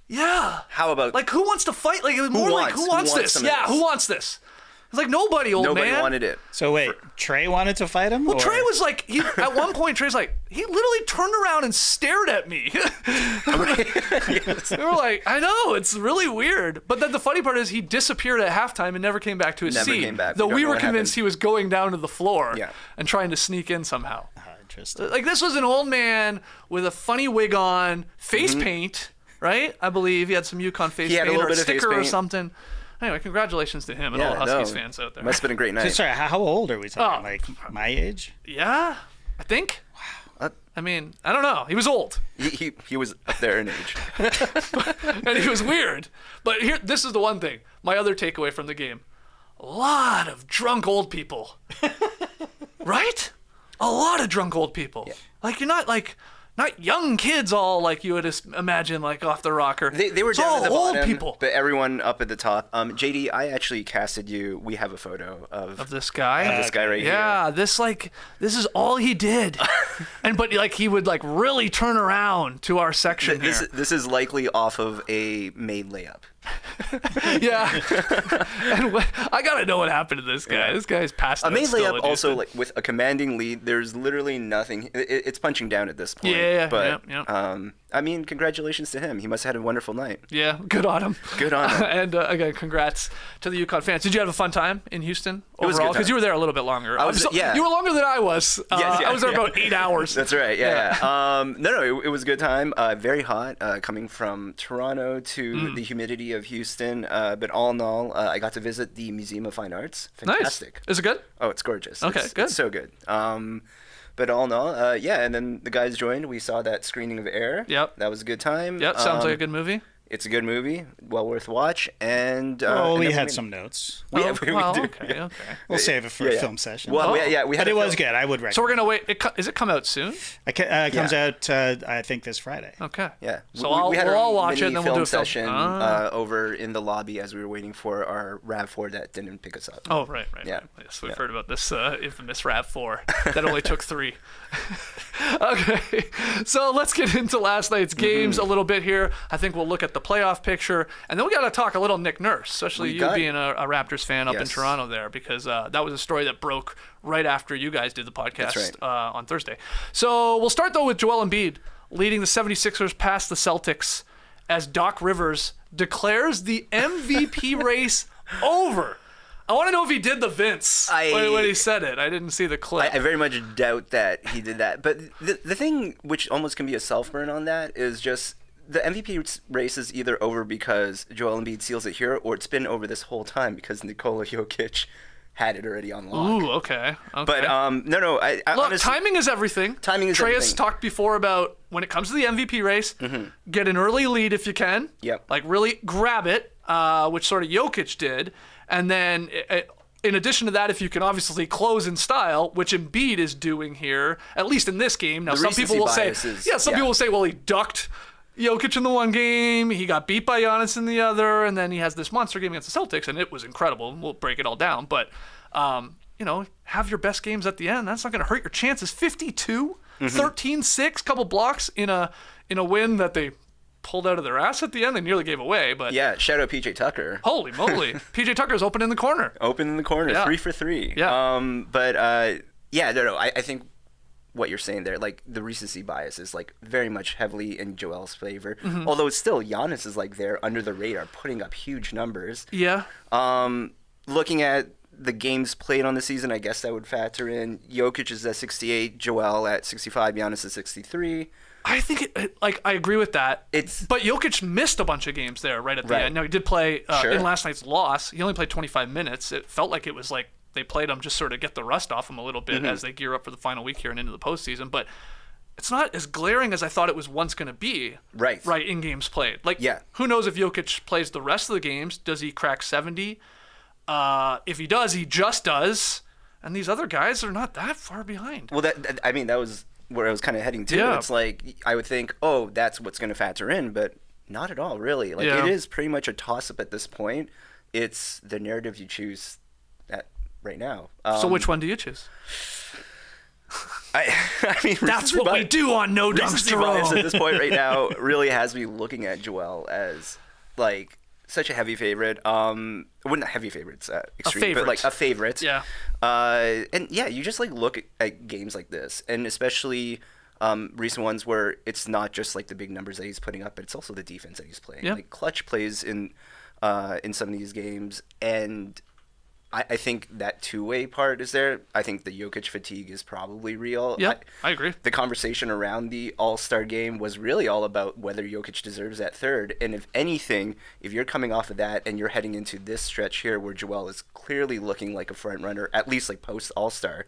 Speaker 4: yeah.
Speaker 3: how about...
Speaker 4: Like, who wants to fight? Like, it was more like, who wants this? Yeah, who wants this? It's like, nobody, old man.
Speaker 3: Nobody wanted it.
Speaker 2: So wait, Trey wanted to fight him?
Speaker 4: Well,
Speaker 2: or?
Speaker 4: Trey was like, at one point, Trey's like, he literally turned around and stared at me.
Speaker 3: Yes.
Speaker 4: We were like, I know, it's really weird. But then the funny part is he disappeared at halftime and never came back to his seat.
Speaker 3: Never came back.
Speaker 4: Though we
Speaker 3: know
Speaker 4: were
Speaker 3: what
Speaker 4: convinced
Speaker 3: happened.
Speaker 4: he was going down to the floor
Speaker 3: Yeah.
Speaker 4: and trying to sneak in somehow.
Speaker 2: Interesting.
Speaker 4: Like, this was an old man with a funny wig on, face paint, right? I believe he had some Yukon face
Speaker 3: He had a
Speaker 4: paint
Speaker 3: little
Speaker 4: or a
Speaker 3: bit of face
Speaker 4: sticker or
Speaker 3: paint.
Speaker 4: something. Anyway, congratulations to him and all Huskies fans out there.
Speaker 3: Must have been a great
Speaker 2: So,
Speaker 3: night.
Speaker 2: sorry, how old are we talking?
Speaker 4: Oh.
Speaker 2: Like my age?
Speaker 4: Yeah, I think.
Speaker 3: Wow.
Speaker 4: I mean, I don't know. He was old.
Speaker 3: He was up there in age.
Speaker 4: And he was weird. But this is the one thing. My other takeaway from the game. A lot of drunk old people. Right? A lot of drunk old people.
Speaker 3: Yeah.
Speaker 4: Like, you're not young kids all like you would imagine, like off the rocker.
Speaker 3: They were
Speaker 4: It's
Speaker 3: down
Speaker 4: all
Speaker 3: at the
Speaker 4: old
Speaker 3: bottom,
Speaker 4: people.
Speaker 3: but everyone up at the top. JD, I actually casted you. We have a photo
Speaker 4: Of this guy?
Speaker 3: of this guy right here.
Speaker 4: Yeah, this is all he did. But like he would like really turn around to our section here.
Speaker 3: This is likely off of a made layup.
Speaker 4: Yeah. And I gotta know what happened to this guy.
Speaker 3: Yeah.
Speaker 4: This guy's passed out
Speaker 3: A made
Speaker 4: still
Speaker 3: layup
Speaker 4: in
Speaker 3: also,
Speaker 4: Houston.
Speaker 3: like, with a commanding lead. There's literally nothing. It's punching down at this point.
Speaker 4: Yeah,
Speaker 3: But
Speaker 4: yeah.
Speaker 3: I mean, congratulations to him. He must have had a wonderful night.
Speaker 4: Yeah, good on him.
Speaker 3: Good on him.
Speaker 4: And again, congrats to the Yukon fans. Did you have a fun time in Houston
Speaker 3: It was a good
Speaker 4: overall? Because
Speaker 3: time.
Speaker 4: you were there a little bit longer.
Speaker 3: Yeah.
Speaker 4: You were longer than I was.
Speaker 3: Yes, yeah,
Speaker 4: I was there
Speaker 3: yeah.
Speaker 4: about 8 hours.
Speaker 3: That's right. Yeah. No, it was a good time. Very hot. Coming from Toronto to the humidity of Houston. But all in all, I got to visit the Museum of Fine Arts. Fantastic.
Speaker 4: Nice. Is it good?
Speaker 3: Oh, it's gorgeous.
Speaker 4: Okay,
Speaker 3: It's
Speaker 4: good.
Speaker 3: so good. But all in all, yeah. And then the guys joined. We saw that screening of Air.
Speaker 4: Yep.
Speaker 3: That was a good time.
Speaker 4: Yep, sounds like a good movie.
Speaker 3: It's a good movie, well worth watch. And
Speaker 2: Oh,
Speaker 3: and
Speaker 2: we
Speaker 3: then
Speaker 2: had some notes.
Speaker 3: We
Speaker 4: Oh,
Speaker 3: do.
Speaker 4: okay.
Speaker 2: We'll save it for
Speaker 3: Yeah.
Speaker 2: a film session.
Speaker 3: Well,
Speaker 4: Oh.
Speaker 3: we had
Speaker 2: but
Speaker 3: a
Speaker 2: it was
Speaker 3: film-
Speaker 2: good. I would recommend.
Speaker 4: So we're gonna wait. Is it come out soon?
Speaker 2: It comes
Speaker 3: Yeah.
Speaker 2: out, I think, this Friday.
Speaker 4: Okay.
Speaker 3: Yeah.
Speaker 4: So
Speaker 3: we had
Speaker 4: we'll
Speaker 3: our
Speaker 4: all watch it,
Speaker 3: mini
Speaker 4: and then we'll
Speaker 3: film
Speaker 4: do a film
Speaker 3: session over in the lobby as we were waiting for our RAV4 that didn't pick us up.
Speaker 4: Oh, right.
Speaker 3: Yeah.
Speaker 4: Yes, we've
Speaker 3: Yeah.
Speaker 4: heard about this infamous RAV4 that only took 3. Okay, so let's get into last night's games a little bit here. I think we'll look at the playoff picture, and then we got to talk a little Nick Nurse, especially you being a Raptors fan up in
Speaker 3: Yes.
Speaker 4: Toronto there, because that was a story that broke right after you guys did the podcast
Speaker 3: That's right.
Speaker 4: on Thursday. So we'll start, though, with Joel Embiid leading the 76ers past the Celtics as Doc Rivers declares the MVP race over. I want to know if he did the Vince when he said it. I didn't see the clip.
Speaker 3: I very much doubt that he did that. But the thing which almost can be a self-burn on that is just the MVP race is either over because Joel Embiid seals it here, or it's been over this whole time because Nikola Jokic had it already on lock.
Speaker 4: Ooh, okay.
Speaker 3: But no. I
Speaker 4: Look,
Speaker 3: honestly,
Speaker 4: timing is everything.
Speaker 3: Timing is
Speaker 4: Trey has
Speaker 3: everything.
Speaker 4: talked before about when it comes to the MVP race, get an early lead if you can.
Speaker 3: Yep.
Speaker 4: Like really grab it, which sort of Jokic did. And then in addition to that, if you can obviously close in style, which Embiid is doing here, at least in this game. Now,
Speaker 3: The
Speaker 4: some people
Speaker 3: recency
Speaker 4: will say,
Speaker 3: bias is-
Speaker 4: some people will say, well, he ducked Jokic in the one game, he got beat by Giannis in the other, and then he has this monster game against the Celtics, and it was incredible. We'll break it all down. But, have your best games at the end. That's not going to hurt your chances. 52, 13-6, couple blocks in a win that they pulled out of their ass at the end. They nearly gave away, but
Speaker 3: yeah, shout out PJ Tucker.
Speaker 4: holy moly. PJ Tucker's open in the corner.
Speaker 3: Open in the corner,
Speaker 4: Yeah.
Speaker 3: 3 for 3.
Speaker 4: Yeah.
Speaker 3: No. I think what you're saying there, like the recency bias is like very much heavily in Joel's favor. Although it's still Giannis is like there under the radar, putting up huge numbers.
Speaker 4: Yeah.
Speaker 3: Looking at the games played on the season, I guess that would factor in. Jokic is at 68, Joel at 65, Giannis at 63.
Speaker 4: I think I agree with that.
Speaker 3: But
Speaker 4: Jokic missed a bunch of games there right at the end. Now he did play
Speaker 3: Sure.
Speaker 4: in last night's loss. He only played 25 minutes. It felt like it was like they played him just sort of get the rust off him a little bit as they gear up for the final week here and into the postseason. But it's not as glaring as I thought it was once going to be.
Speaker 3: Right
Speaker 4: In games played. Like,
Speaker 3: Yeah.
Speaker 4: who knows if Jokic plays the rest of the games? Does he crack 70? If he does, he just does. And these other guys are not that far behind.
Speaker 3: Well, that was where I was kind of heading to.
Speaker 4: Yeah.
Speaker 3: It's like, I would think, oh, that's what's going to factor in, but not at all, really. Like,
Speaker 4: Yeah.
Speaker 3: it is pretty much a toss-up at this point. It's the narrative you choose right now.
Speaker 4: So which one do you choose?
Speaker 3: I mean,
Speaker 4: That's what we do on No Dunks, Jerome.
Speaker 3: At this point right now really has me looking at Joel as, like, such a heavy favorite. Well, not heavy favorites, extreme, but like a favorite.
Speaker 4: Yeah.
Speaker 3: And yeah, you just like look at games like this, and especially recent ones where it's not just like the big numbers that he's putting up, but it's also the defense that he's playing.
Speaker 4: Yeah.
Speaker 3: Like clutch plays in some of these games, and I think that two-way part is there. I think the Jokic fatigue is probably real.
Speaker 4: Yeah, I agree.
Speaker 3: The conversation around the All-Star game was really all about whether Jokic deserves that third. And if anything, if you're coming off of that and you're heading into this stretch here where Joel is clearly looking like a front runner, at least like post-All-Star,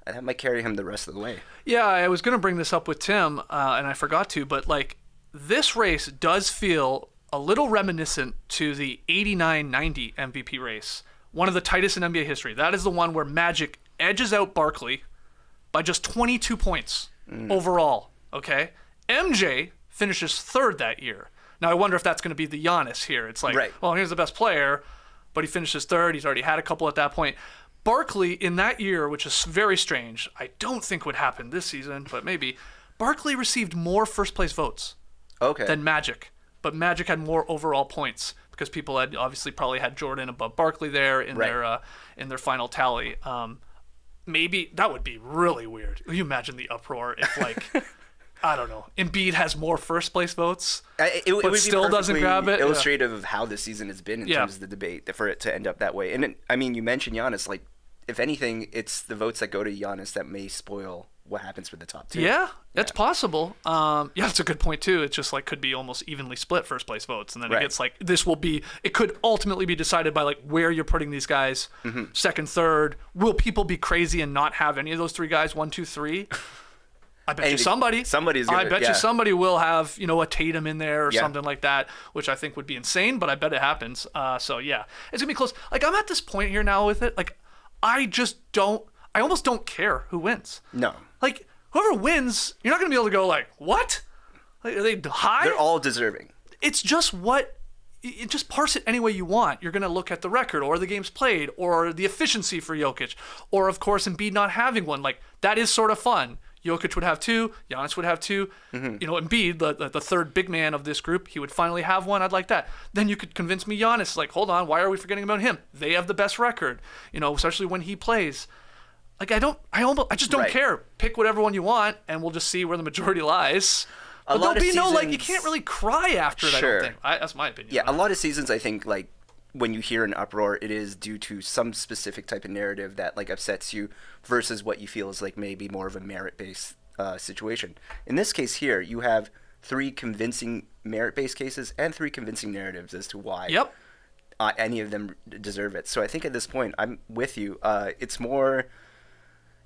Speaker 3: that might carry him the rest of the way.
Speaker 4: Yeah, I was going to bring this up with Tim, and I forgot to, but like this race does feel a little reminiscent to the 89-90 MVP race. One of the tightest in NBA history. That is the one where Magic edges out Barkley by just 22 points overall, okay? MJ finishes third that year. Now, I wonder if that's going to be the Giannis here. It's like,
Speaker 3: right.
Speaker 4: Well, here's the best player, but he finishes third. He's already had a couple at that point. Barkley, in that year, which is very strange, I don't think would happen this season, but maybe, Barkley received more first-place votes than Magic. But Magic had more overall points because people had obviously probably had Jordan above Barkley there in their final tally. Maybe that would be really weird. Can you imagine the uproar if, like, I don't know, Embiid has more first place votes,
Speaker 3: it
Speaker 4: but
Speaker 3: would
Speaker 4: still doesn't grab it?
Speaker 3: Illustrative of how the season has been in terms of the debate for it to end up that way. And I mean, you mentioned Giannis. Like, if anything, it's the votes that go to Giannis that may spoil what happens with the top two.
Speaker 4: Yeah, that's possible. That's a good point too. It's just like could be almost evenly split first place votes, and then it gets like it could ultimately be decided by like where you're putting these guys, second, third. Will people be crazy and not have any of those three guys, 1, 2, 3? I bet you somebody. I bet you somebody will have a Tatum in there or something like that, which I think would be insane, but I bet it happens. So yeah, it's gonna be close. Like I'm at this point here now with it. Like I almost don't care who wins.
Speaker 3: No.
Speaker 4: Like, whoever wins, you're not going to be able to go like, what? Like, are they high?
Speaker 3: They're all deserving.
Speaker 4: It's just just parse it any way you want. You're going to look at the record or the games played or the efficiency for Jokic or, of course, Embiid not having one. Like, that is sort of fun. Jokic would have 2. Giannis would have 2. Embiid, the third big man of this group, he would finally have one. I'd like that. Then you could convince me Giannis, like, hold on, why are we forgetting about him? They have the best record, especially when he plays. Like, I just don't care. Pick whatever one you want, and we'll just see where the majority lies. But there'll be like, you can't really cry after it, I don't think. That's my opinion.
Speaker 3: Yeah, a lot of seasons, I think, like, when you hear an uproar, it is due to some specific type of narrative that, like, upsets you versus what you feel is, like, maybe more of a merit-based situation. In this case here, you have 3 convincing merit-based cases and 3 convincing narratives as to why any of them deserve it. So I think at this point, I'm with you.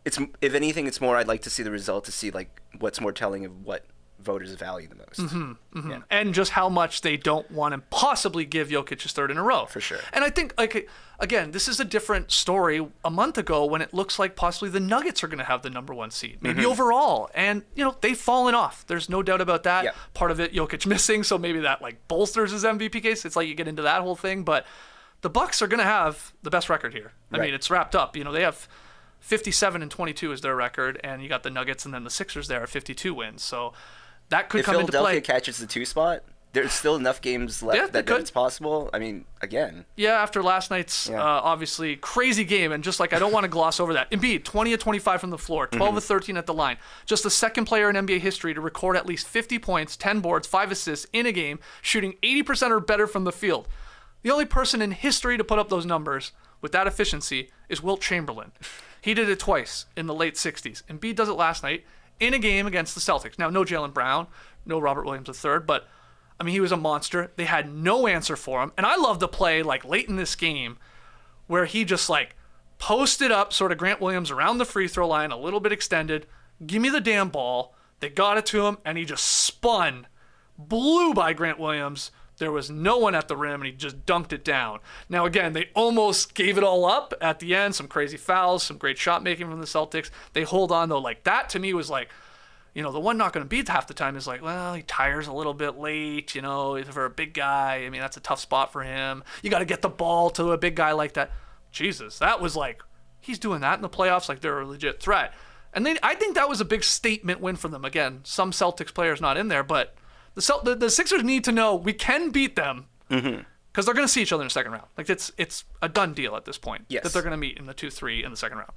Speaker 3: If anything, it's more I'd like to see the result to see like what's more telling of what voters value the most. Yeah.
Speaker 4: And just how much they don't want to possibly give Jokic his third in a row.
Speaker 3: For sure.
Speaker 4: And I think, like, again, this is a different story a month ago when it looks like possibly the Nuggets are going to have the number 1 seed, maybe overall. And, they've fallen off. There's no doubt about that.
Speaker 3: Yep.
Speaker 4: Part of it, Jokic missing, so maybe that, like, bolsters his MVP case. It's like you get into that whole thing. But the Bucks are going to have the best record here. I mean, it's wrapped up. They have 57-22 is their record, and you got the Nuggets and then the Sixers there at 52 wins. So that could come into play.
Speaker 3: If Philadelphia catches the 2 spot, there's still enough games left that it's possible. I mean, again.
Speaker 4: Yeah, after last night's obviously crazy game, and just like I don't want to gloss over that. Embiid, 20 of 25 from the floor, 12 of 13 at the line. Just the second player in NBA history to record at least 50 points, 10 boards, 5 assists in a game, shooting 80% or better from the field. The only person in history to put up those numbers with that efficiency is Wilt Chamberlain. He did it twice in the late 60s. Embiid does it last night in a game against the Celtics. Now, no Jaylen Brown, no Robert Williams III, but, I mean, he was a monster. They had no answer for him. And I love the play, like, late in this game where he just, like, posted up sort of Grant Williams around the free throw line, a little bit extended. Give me the damn ball. They got it to him, and he just spun, blew by Grant Williams, There was no one at the rim, and he just dunked it down. Now, again, they almost gave it all up at the end. Some crazy fouls, some great shot making from the Celtics. They hold on, though. Like, that to me was like, the one not going to beat half the time is like, well, he tires a little bit late, for a big guy. I mean, that's a tough spot for him. You got to get the ball to a big guy like that. Jesus, that was like, he's doing that in the playoffs like they're a legit threat. And I think that was a big statement win for them. Again, some Celtics players not in there, but the Sixers need to know we can beat them because they're going to see each other in the second round. Like it's a done deal at this point that they're going to meet in the 2-3 in the second round.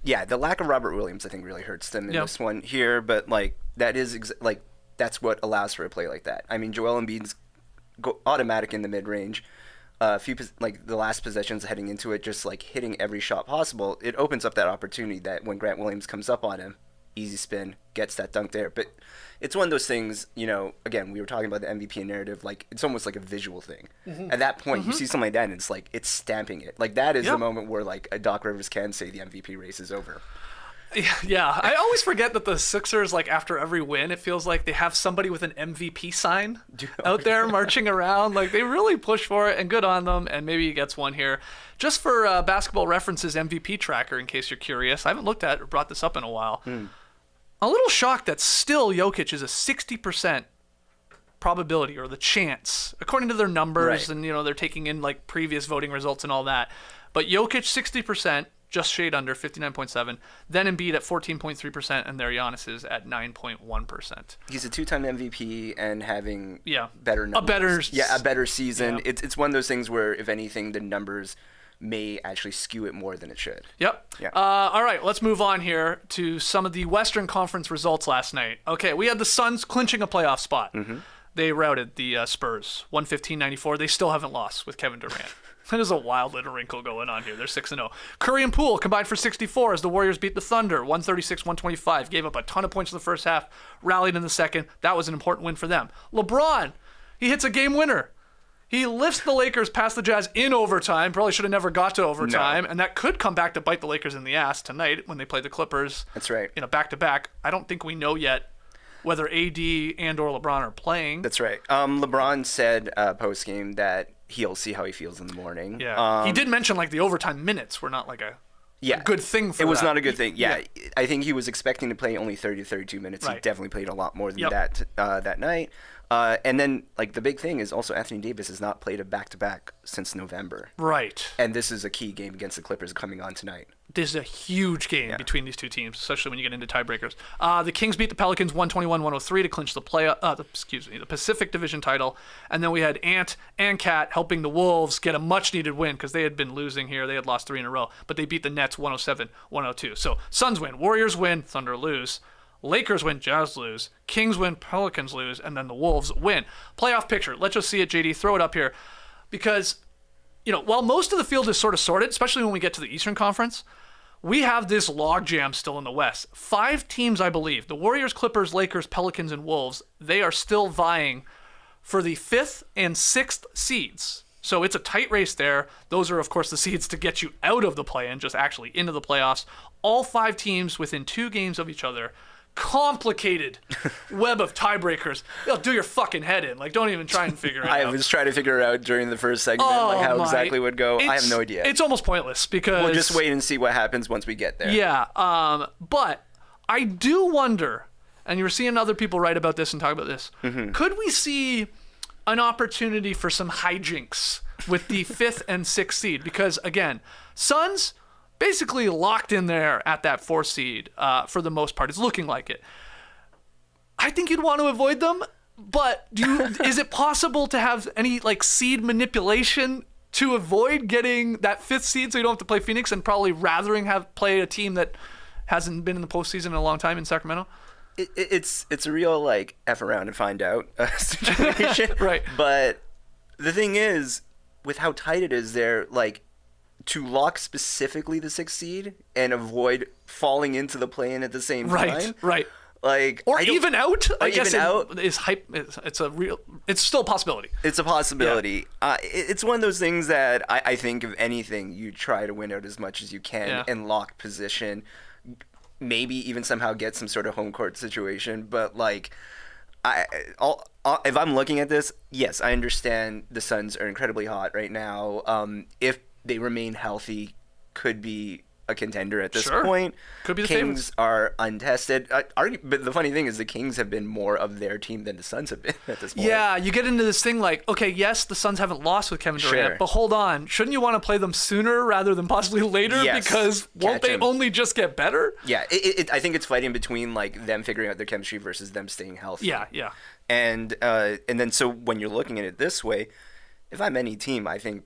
Speaker 3: The lack of Robert Williams I think really hurts them in this one here, but like that is that's what allows for a play like that. I mean, Joel Embiid's automatic in the mid range. The last possessions heading into it, just like hitting every shot possible, it opens up that opportunity that when Grant Williams comes up on him, easy spin, gets that dunk there. But it's one of those things, again, we were talking about the MVP narrative, like it's almost like a visual thing. At that point, you see something like that and it's like, it's stamping it. Like that is the moment where like a Doc Rivers can say the MVP race is over.
Speaker 4: Yeah, I always forget that the Sixers, like after every win, it feels like they have somebody with an MVP sign out there marching around. Like they really push for it, and good on them. And maybe he gets one here. Just for Basketball Reference's MVP tracker, in case you're curious, I haven't looked at or brought this up in a while. A little shocked that still Jokic is a 60% probability or the chance, according to their numbers, and they're taking in like previous voting results and all that. But Jokic 60%. Just shade under, 59.7. Then Embiid at 14.3%, and there Giannis is at 9.1%.
Speaker 3: He's a two-time MVP and having better numbers. A better season. Yeah. It's one of those things where, if anything, the numbers may actually skew it more than it should.
Speaker 4: Yep. Yeah. All right, let's move on here to some of the Western Conference results last night. Okay, we had the Suns clinching a playoff spot. They routed the Spurs, 115-94. They still haven't lost with Kevin Durant. There's a wild little wrinkle going on here. They're 6-0. Curry and Poole combined for 64 as the Warriors beat the Thunder, 136-125. Gave up a ton of points in the first half, rallied in the second. That was an important win for them. LeBron, he hits a game winner. He lifts the Lakers past the Jazz in overtime. Probably should have never got to overtime. And that could come back to bite the Lakers in the ass tonight when they play the Clippers.
Speaker 3: That's right.
Speaker 4: In a back-to-back. I don't think we know yet whether AD and or LeBron are playing.
Speaker 3: That's right. LeBron said post-game that he'll see how he feels in the morning.
Speaker 4: Yeah. He did mention like the overtime minutes were not like a good thing for
Speaker 3: It was not a good thing. Yeah. I think he was expecting to play only 30 to 32 minutes. Right. He definitely played a lot more than that that night. And then like the big thing is also Anthony Davis has not played a back-to-back since November.
Speaker 4: Right.
Speaker 3: And this is a key game against the Clippers coming on tonight.
Speaker 4: This is a huge game between these two teams, especially when you get into tiebreakers. The Kings beat the Pelicans 121-103 to clinch the Pacific Division title. And then we had Ant and Cat helping the Wolves get a much-needed win because they had been losing here. They had lost 3 in a row, but they beat the Nets 107-102. So Suns win, Warriors win, Thunder lose. Lakers win, Jazz lose. Kings win, Pelicans lose, and then the Wolves win. Playoff picture. Let's just see it, JD. Throw it up here. Because, while most of the field is sort of sorted, especially when we get to the Eastern Conference, we have this logjam still in the West. 5 teams, I believe, the Warriors, Clippers, Lakers, Pelicans, and Wolves, they are still vying for the 5th and 6th seeds. So it's a tight race there. Those are, of course, the seeds to get you out of the play-in, just actually into the playoffs. All 5 teams within 2 games of each other. Complicated web of tiebreakers. They'll do your fucking head in. Like, don't even try and figure it out.
Speaker 3: I was trying to figure it out during the first segment, how exactly it would go. I have no idea.
Speaker 4: It's almost pointless because
Speaker 3: we'll just wait and see what happens once we get there.
Speaker 4: Yeah. But I do wonder, and you were seeing other people write about this and talk about this. Could we see an opportunity for some hijinks with the 5th and 6th seed? Because again, Suns basically locked in there at that 4th seed for the most part. It's looking like it. I think you'd want to avoid them, but is it possible to have any like seed manipulation to avoid getting that 5th seed so you don't have to play Phoenix and probably play a team that hasn't been in the postseason in a long time in Sacramento?
Speaker 3: It's a real like F around and find out situation.
Speaker 4: Right.
Speaker 3: But the thing is, with how tight it is there, like, to lock specifically the 6th seed and avoid falling into the play-in at the same time.
Speaker 4: Right.
Speaker 3: Like,
Speaker 4: or even out. I guess
Speaker 3: is
Speaker 4: hype. It's still a possibility.
Speaker 3: It's a possibility. Yeah. It's one of those things that I think, if anything, you try to win out as much as you can and lock position. Maybe even somehow get some sort of home court situation, but like, If I'm looking at this, yes, I understand the Suns are incredibly hot right now. If they remain healthy, could be a contender at this point.
Speaker 4: Could be the
Speaker 3: Kings
Speaker 4: favorites.
Speaker 3: are untested. But the funny thing is the Kings have been more of their team than the Suns have been at this point.
Speaker 4: Yeah, you get into this thing like, okay, yes, the Suns haven't lost with Kevin Durant, but hold on. Shouldn't you want to play them sooner rather than possibly later?
Speaker 3: Yes.
Speaker 4: Because won't they only just get better?
Speaker 3: Yeah, I think it's fighting between like them figuring out their chemistry versus them staying healthy.
Speaker 4: Yeah.
Speaker 3: And then so when you're looking at it this way, if I'm any team, I think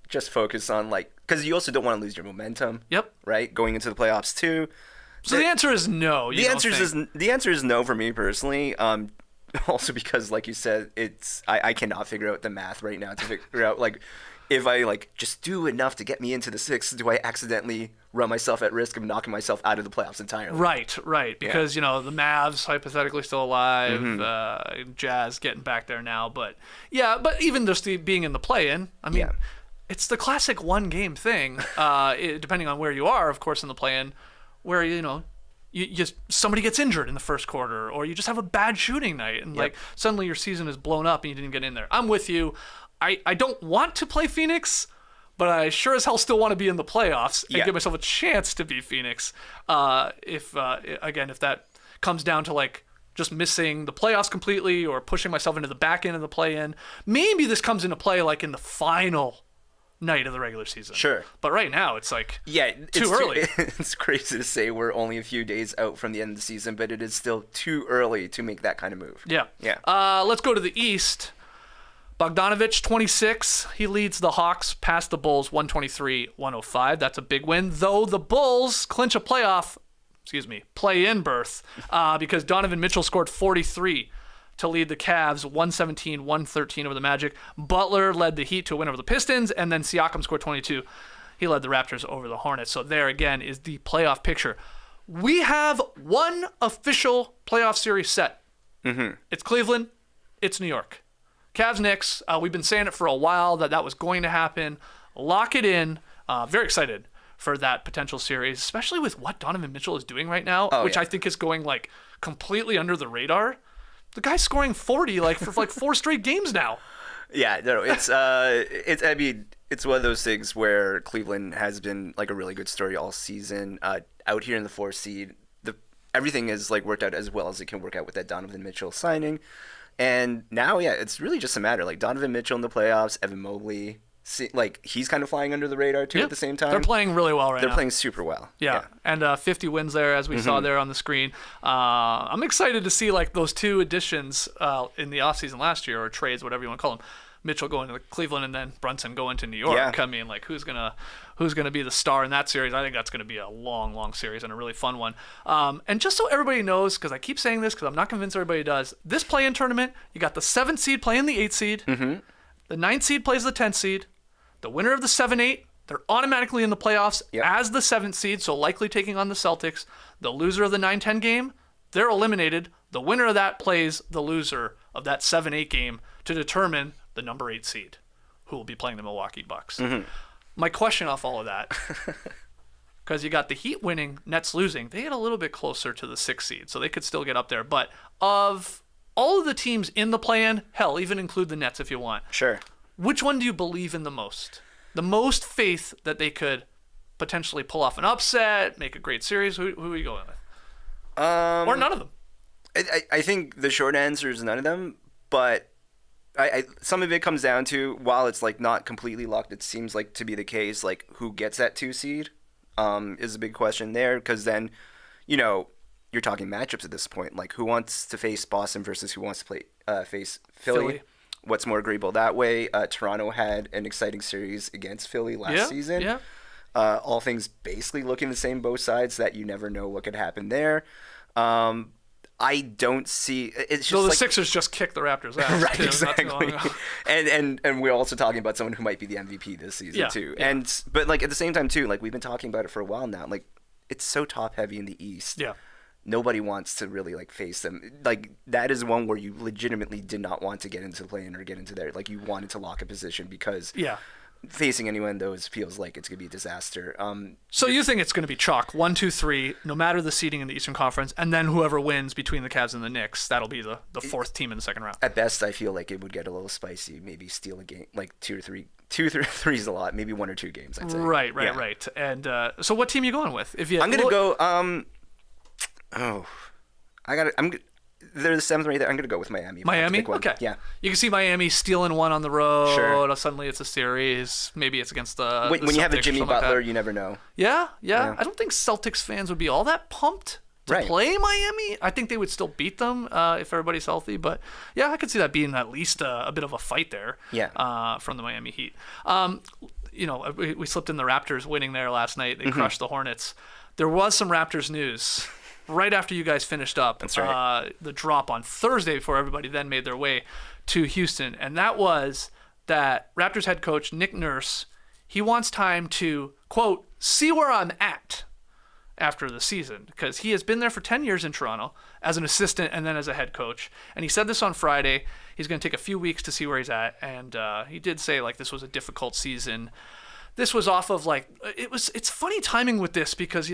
Speaker 3: just focus on like, because you also don't want to lose your momentum.
Speaker 4: Yep.
Speaker 3: Right, going into the playoffs too.
Speaker 4: So the answer is no.
Speaker 3: The answer is no for me personally. Also because, like you said, I cannot figure out the math right now to figure out like if I like just do enough to get me into the six, do I accidentally run myself at risk of knocking myself out of the playoffs entirely?
Speaker 4: Right. Because the Mavs hypothetically still alive, Jazz getting back there now, but even just being in the play-in, I mean. Yeah. It's the classic one-game thing, depending on where you are, of course, in the play-in, where, you just somebody gets injured in the first quarter, or you just have a bad shooting night, and like suddenly your season is blown up and you didn't get in there. I'm with you. I don't want to play Phoenix, but I sure as hell still want to be in the playoffs and give myself a chance to beat Phoenix. If that comes down to like just missing the playoffs completely or pushing myself into the back end of the play-in, maybe this comes into play like in the final night of the regular season.
Speaker 3: Sure.
Speaker 4: But right now it's like
Speaker 3: too
Speaker 4: early.
Speaker 3: It's crazy to say we're only a few days out from the end of the season, but it is still too early to make that kind of move.
Speaker 4: Yeah.
Speaker 3: Yeah.
Speaker 4: Let's go to the East. Bogdanovich, 26. He leads the Hawks past the Bulls 123-105. That's a big win, though the Bulls clinch a play-in berth because Donovan Mitchell scored 43 to lead the Cavs 117-113 over the Magic. Butler led the Heat to a win over the Pistons, and then Siakam scored 22. He led the Raptors over the Hornets. So there again is the playoff picture. We have one official playoff series set. It's Cleveland. It's New York. Cavs Knicks. We've been saying it for a while that was going to happen. Lock it in. Very excited for that potential series, especially with what Donovan Mitchell is doing right now, which I think is going like completely under the radar. The guy's scoring 40 for 4 straight games now.
Speaker 3: Yeah, no, I mean, it's one of those things where Cleveland has been like a really good story all season. Out here in the 4th seed, everything is like worked out as well as it can work out with that Donovan Mitchell signing. And now, it's really just a matter like Donovan Mitchell in the playoffs, Evan Mobley. He's kind of flying under the radar too at the same time.
Speaker 4: They're playing really well right now.
Speaker 3: They're playing super well.
Speaker 4: Yeah. And 50 wins there, as we saw there on the screen. I'm excited to see those two additions in the offseason last year, or trades, whatever you want to call them. Mitchell going to Cleveland and then Brunson going to New York. Yeah. I mean, who's gonna be the star in that series? I think that's gonna be a long series and a really fun one. And just so everybody knows, because I keep saying this because I'm not convinced everybody does, this play-in tournament, you got the 7th seed playing the 8th seed. The 9th seed plays the 10th seed. The winner of the 7-8, they're automatically in the playoffs as the 7th seed, so likely taking on the Celtics. The loser of the 9-10 game, they're eliminated. The winner of that plays the loser of that 7-8 game to determine the number 8 seed, who will be playing the Milwaukee Bucks. My question off all of that, because you got the Heat winning, Nets losing, they get a little bit closer to the 6th seed, so they could still get up there. But of all of the teams in the play-in, hell, even include the Nets if you want.
Speaker 3: Sure.
Speaker 4: Which one do you believe in the most? The most faith that they could potentially pull off an upset, make a great series? Who are you going with? Or none of them?
Speaker 3: I think the short answer is none of them, but some of it comes down to, while it's not completely locked, it seems like to be the case, who gets that 2 seed is a big question there, because then, you're talking matchups at this point. Who wants to face Boston versus who wants to face Philly? What's more agreeable that way? Toronto had an exciting series against Philly last season. Yeah. All things basically looking the same both sides, that you never know what could happen there. I don't see it's just
Speaker 4: the Sixers just kicked the Raptors out.
Speaker 3: Right, exactly. And we're also talking about someone who might be the MVP this season too. Yeah. But at the same time too, we've been talking about it for a while now. It's so top heavy in the East.
Speaker 4: Yeah.
Speaker 3: Nobody wants to really face them. That is one where you legitimately did not want to get into the play-in or get into there. You wanted to lock a position because facing anyone of those feels like it's going to be a disaster.
Speaker 4: So you think it's going to be chalk, 1, 2, 3, no matter the seeding in the Eastern Conference, and then whoever wins between the Cavs and the Knicks, that'll be the fourth team in the second round.
Speaker 3: At best, I feel like it would get a little spicy. Maybe steal a game, like 2 or 3. 2, 3 is a lot. Maybe 1 or 2 games, I'd say.
Speaker 4: Right. And so what team are you going with?
Speaker 3: I'm going to go... They're the 7th right there. I'm going to go with Miami.
Speaker 4: Miami? Okay.
Speaker 3: Yeah.
Speaker 4: You can see Miami stealing one on the road.
Speaker 3: Sure.
Speaker 4: Suddenly it's a series. Maybe it's against the
Speaker 3: when you have a
Speaker 4: Celtics
Speaker 3: Jimmy
Speaker 4: or something
Speaker 3: Butler,
Speaker 4: like that.
Speaker 3: you never know.
Speaker 4: Yeah. I don't think Celtics fans would be all that pumped to play Miami. I think they would still beat them if everybody's healthy. But, yeah, I could see that being at least a bit of a fight there from the Miami Heat. We slipped in the Raptors winning there last night. They crushed the Hornets. There was some Raptors news right after you guys finished up.
Speaker 3: That's right.
Speaker 4: The drop on Thursday before everybody then made their way to Houston. And that was that Raptors head coach Nick Nurse, he wants time to, quote, see where I'm at after the season, because he has been there for 10 years in Toronto as an assistant and then as a head coach. And he said this on Friday. He's going to take a few weeks to see where he's at. And he did say, like, this was a difficult season. This was off of, like, it's funny timing with this because,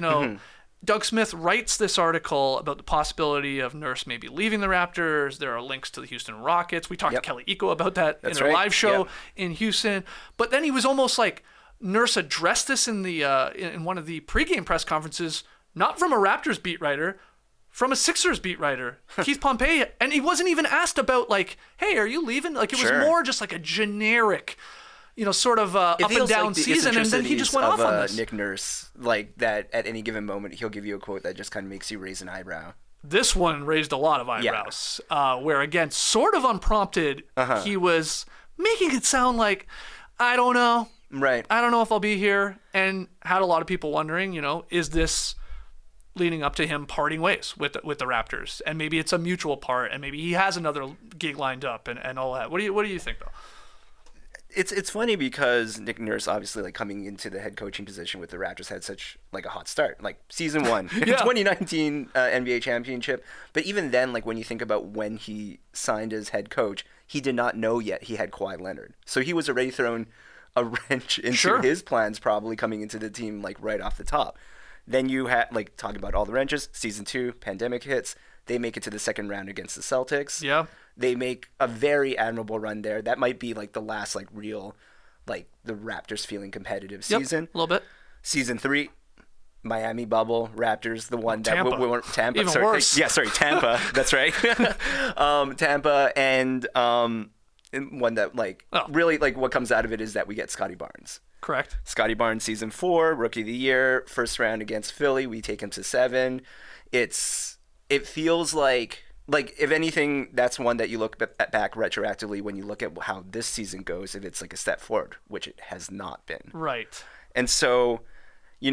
Speaker 4: Doug Smith writes this article about the possibility of Nurse maybe leaving the Raptors. There are links to the Houston Rockets. We talked to Kelly Iko about that in our live show in Houston. But then he was almost like Nurse addressed this in the in one of the pregame press conferences, not from a Raptors beat writer, from a Sixers beat writer, Keith Pompey. And he wasn't even asked about, like, hey, are you leaving? Like, it was more just like a generic sort of up and down
Speaker 3: like
Speaker 4: season, and then he just went off on this.
Speaker 3: Nick Nurse, like that at any given moment, he'll give you a quote that just kind of makes you raise an eyebrow.
Speaker 4: This one raised a lot of eyebrows, where, again, sort of unprompted, he was making it sound like, I don't know.
Speaker 3: Right.
Speaker 4: I don't know if I'll be here, and had a lot of people wondering, is this leading up to him parting ways with the Raptors? And maybe it's a mutual part, and maybe he has another gig lined up and all that. What do you think, though?
Speaker 3: It's funny because Nick Nurse, obviously, like, coming into the head coaching position with the Raptors, had such, like, a hot start. Like, season 1, 2019 NBA championship. But even then, like, when you think about when he signed as head coach, he did not know yet he had Kawhi Leonard. So he was already throwing a wrench into his plans, probably coming into the team, like, right off the top. Then you had, like, talking about all the wrenches, season 2, pandemic hits. They make it to the second round against the Celtics.
Speaker 4: Yeah.
Speaker 3: They make a very admirable run there. That might be, like, the last, like, real, like, the Raptors feeling competitive season.
Speaker 4: A little bit.
Speaker 3: Season 3, Miami bubble, Raptors, the one that
Speaker 4: Tampa.
Speaker 3: we weren't Tampa.
Speaker 4: Even worse.
Speaker 3: Yeah, sorry, Tampa. That's right. Tampa and one that, like, really, like, what comes out of it is that we get Scotty Barnes.
Speaker 4: Correct.
Speaker 3: Scotty Barnes, season 4, rookie of the year, first round against Philly. We take him to 7. It feels like, if anything, that's one that you look back retroactively when you look at how this season goes, if it's like a step forward, which it has not been.
Speaker 4: Right.
Speaker 3: And so,
Speaker 4: they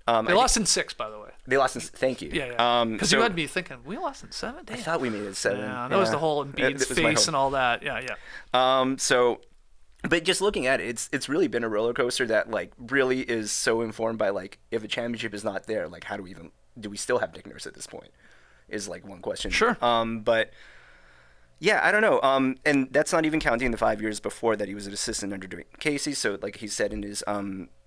Speaker 4: lost in 6, by the way.
Speaker 3: They lost in... Thank you.
Speaker 4: Yeah. Because you had me thinking, we lost in 7? Damn.
Speaker 3: I thought we made it 7.
Speaker 4: Yeah, that was the whole Embiid's face and all that. Yeah.
Speaker 3: But just looking at it, it's really been a roller coaster that, like, really is so informed by, like, if a championship is not there, like, how do we still have Nick Nurse at this point? Is, like, one question.
Speaker 4: Sure.
Speaker 3: But yeah, I don't know. And that's not even counting the 5 years before that he was an assistant under Dwayne Casey. So, like he said in his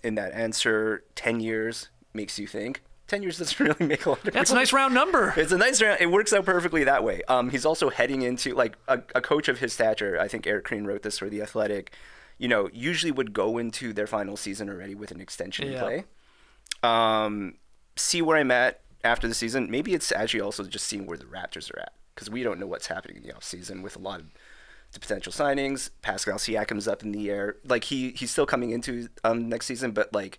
Speaker 3: in that answer, 10 years makes you think. 10 years doesn't really make a lot of difference.
Speaker 4: That's a nice round number.
Speaker 3: It's a nice round. It works out perfectly that way. He's also heading into, like, a coach of his stature. I think Eric Green wrote this for The Athletic. Usually would go into their final season already with an extension in play. See where I'm at after the season. Maybe it's actually also just seeing where the Raptors are at, because we don't know what's happening in the offseason with a lot of the potential signings. Pascal Siakam's up in the air. Like, he's still coming into next season, but, like,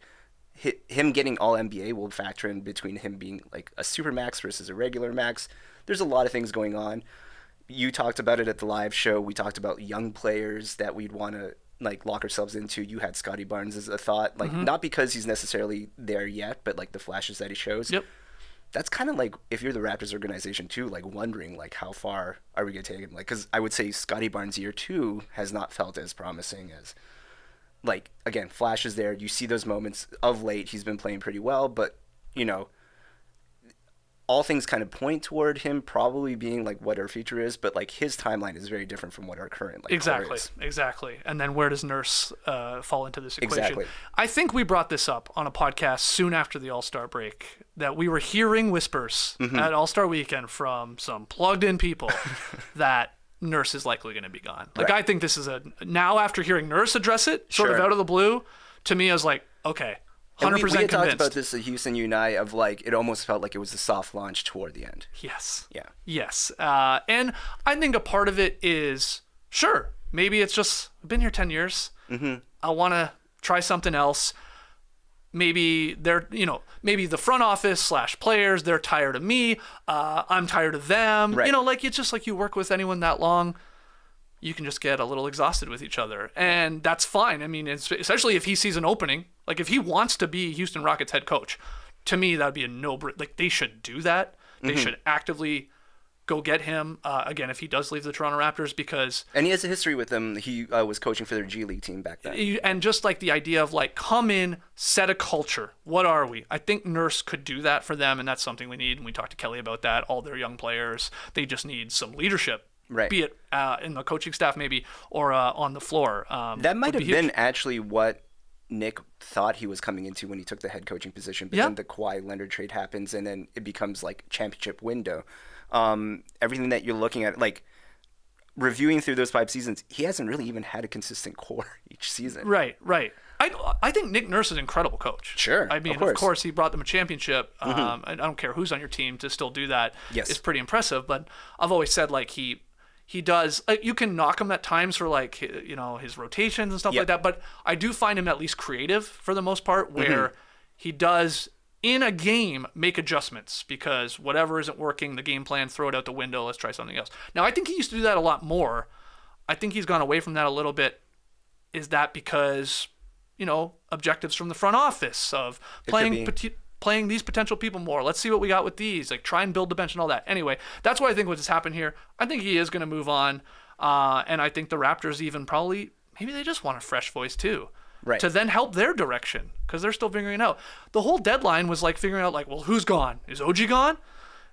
Speaker 3: him getting all NBA will factor in between him being, like, a super max versus a regular max. There's a lot of things going on. You talked about it at the live show. We talked about young players that we'd want to, like, lock ourselves into. You had Scotty Barnes as a thought, like, not because he's necessarily there yet, but, like, the flashes that he shows.
Speaker 4: Yep.
Speaker 3: That's kind of like, if you're the Raptors organization too, like, wondering, like, how far are we going to take him? Like, because I would say Scotty Barnes year 2 has not felt as promising as, like, again, flashes there. You see those moments of late. He's been playing pretty well, but, all things kind of point toward him probably being like what our future is, but like his timeline is very different from what our current core is.
Speaker 4: Exactly. And then where does Nurse fall into this equation?
Speaker 3: Exactly.
Speaker 4: I think we brought this up on a podcast soon after the All-Star break, that we were hearing whispers at All-Star weekend from some plugged-in people that Nurse is likely going to be gone. Like, I think this is now after hearing Nurse address it, sort of out of the blue, to me, I was like, okay, 100%
Speaker 3: we had
Speaker 4: convinced.
Speaker 3: talked about this at Houston, you and I, of like, it almost felt like it was a soft launch toward the end.
Speaker 4: Yes.
Speaker 3: Yeah.
Speaker 4: Yes. And I think a part of it is, sure, maybe it's just, I've been here 10 years. I want to try something else. Maybe they're, maybe the front office / players, they're tired of me. I'm tired of them.
Speaker 3: Right.
Speaker 4: Like it's just like you work with anyone that long, you can just get a little exhausted with each other. And that's fine. I mean, it's especially if he sees an opening, like if he wants to be Houston Rockets head coach, to me, that'd be a no-brainer. Like they should do that. They should actively go get him, again, if he does leave the Toronto Raptors, because...
Speaker 3: And he has a history with them. He was coaching for their G League team back then.
Speaker 4: And just like the idea of like, come in, set a culture. What are we? I think Nurse could do that for them, and that's something we need. And we talked to Kelly about that. All their young players, they just need some leadership.
Speaker 3: Right.
Speaker 4: Be it in the coaching staff maybe, or on the floor.
Speaker 3: That might have been actually what Nick thought he was coming into when he took the head coaching position. But then the Kawhi Leonard trade happens, and then it becomes like championship window. Everything that you're looking at, like reviewing through those 5 seasons, he hasn't really even had a consistent core each season.
Speaker 4: Right. I think Nick Nurse is an incredible coach.
Speaker 3: Sure.
Speaker 4: I mean, of course he brought them a championship. I don't care who's on your team, to still do that is pretty impressive. But I've always said like he does. You can knock him at times for like his rotations and stuff like that. But I do find him at least creative for the most part, where he does in a game make adjustments, because whatever isn't working, the game plan, throw it out the window. Let's try something else. Now I think he used to do that a lot more. I think he's gone away from that a little bit. Is that because objectives from the front office of playing these potential people more? Let's see what we got with these. Like try and build the bench and all that. Anyway, that's what I think what's happened here. I think he is going to move on, and I think the Raptors even maybe they just want a fresh voice too. Right. To then help their direction, because they're still figuring it out. The whole deadline was like figuring out like, well, who's gone? Is OG gone?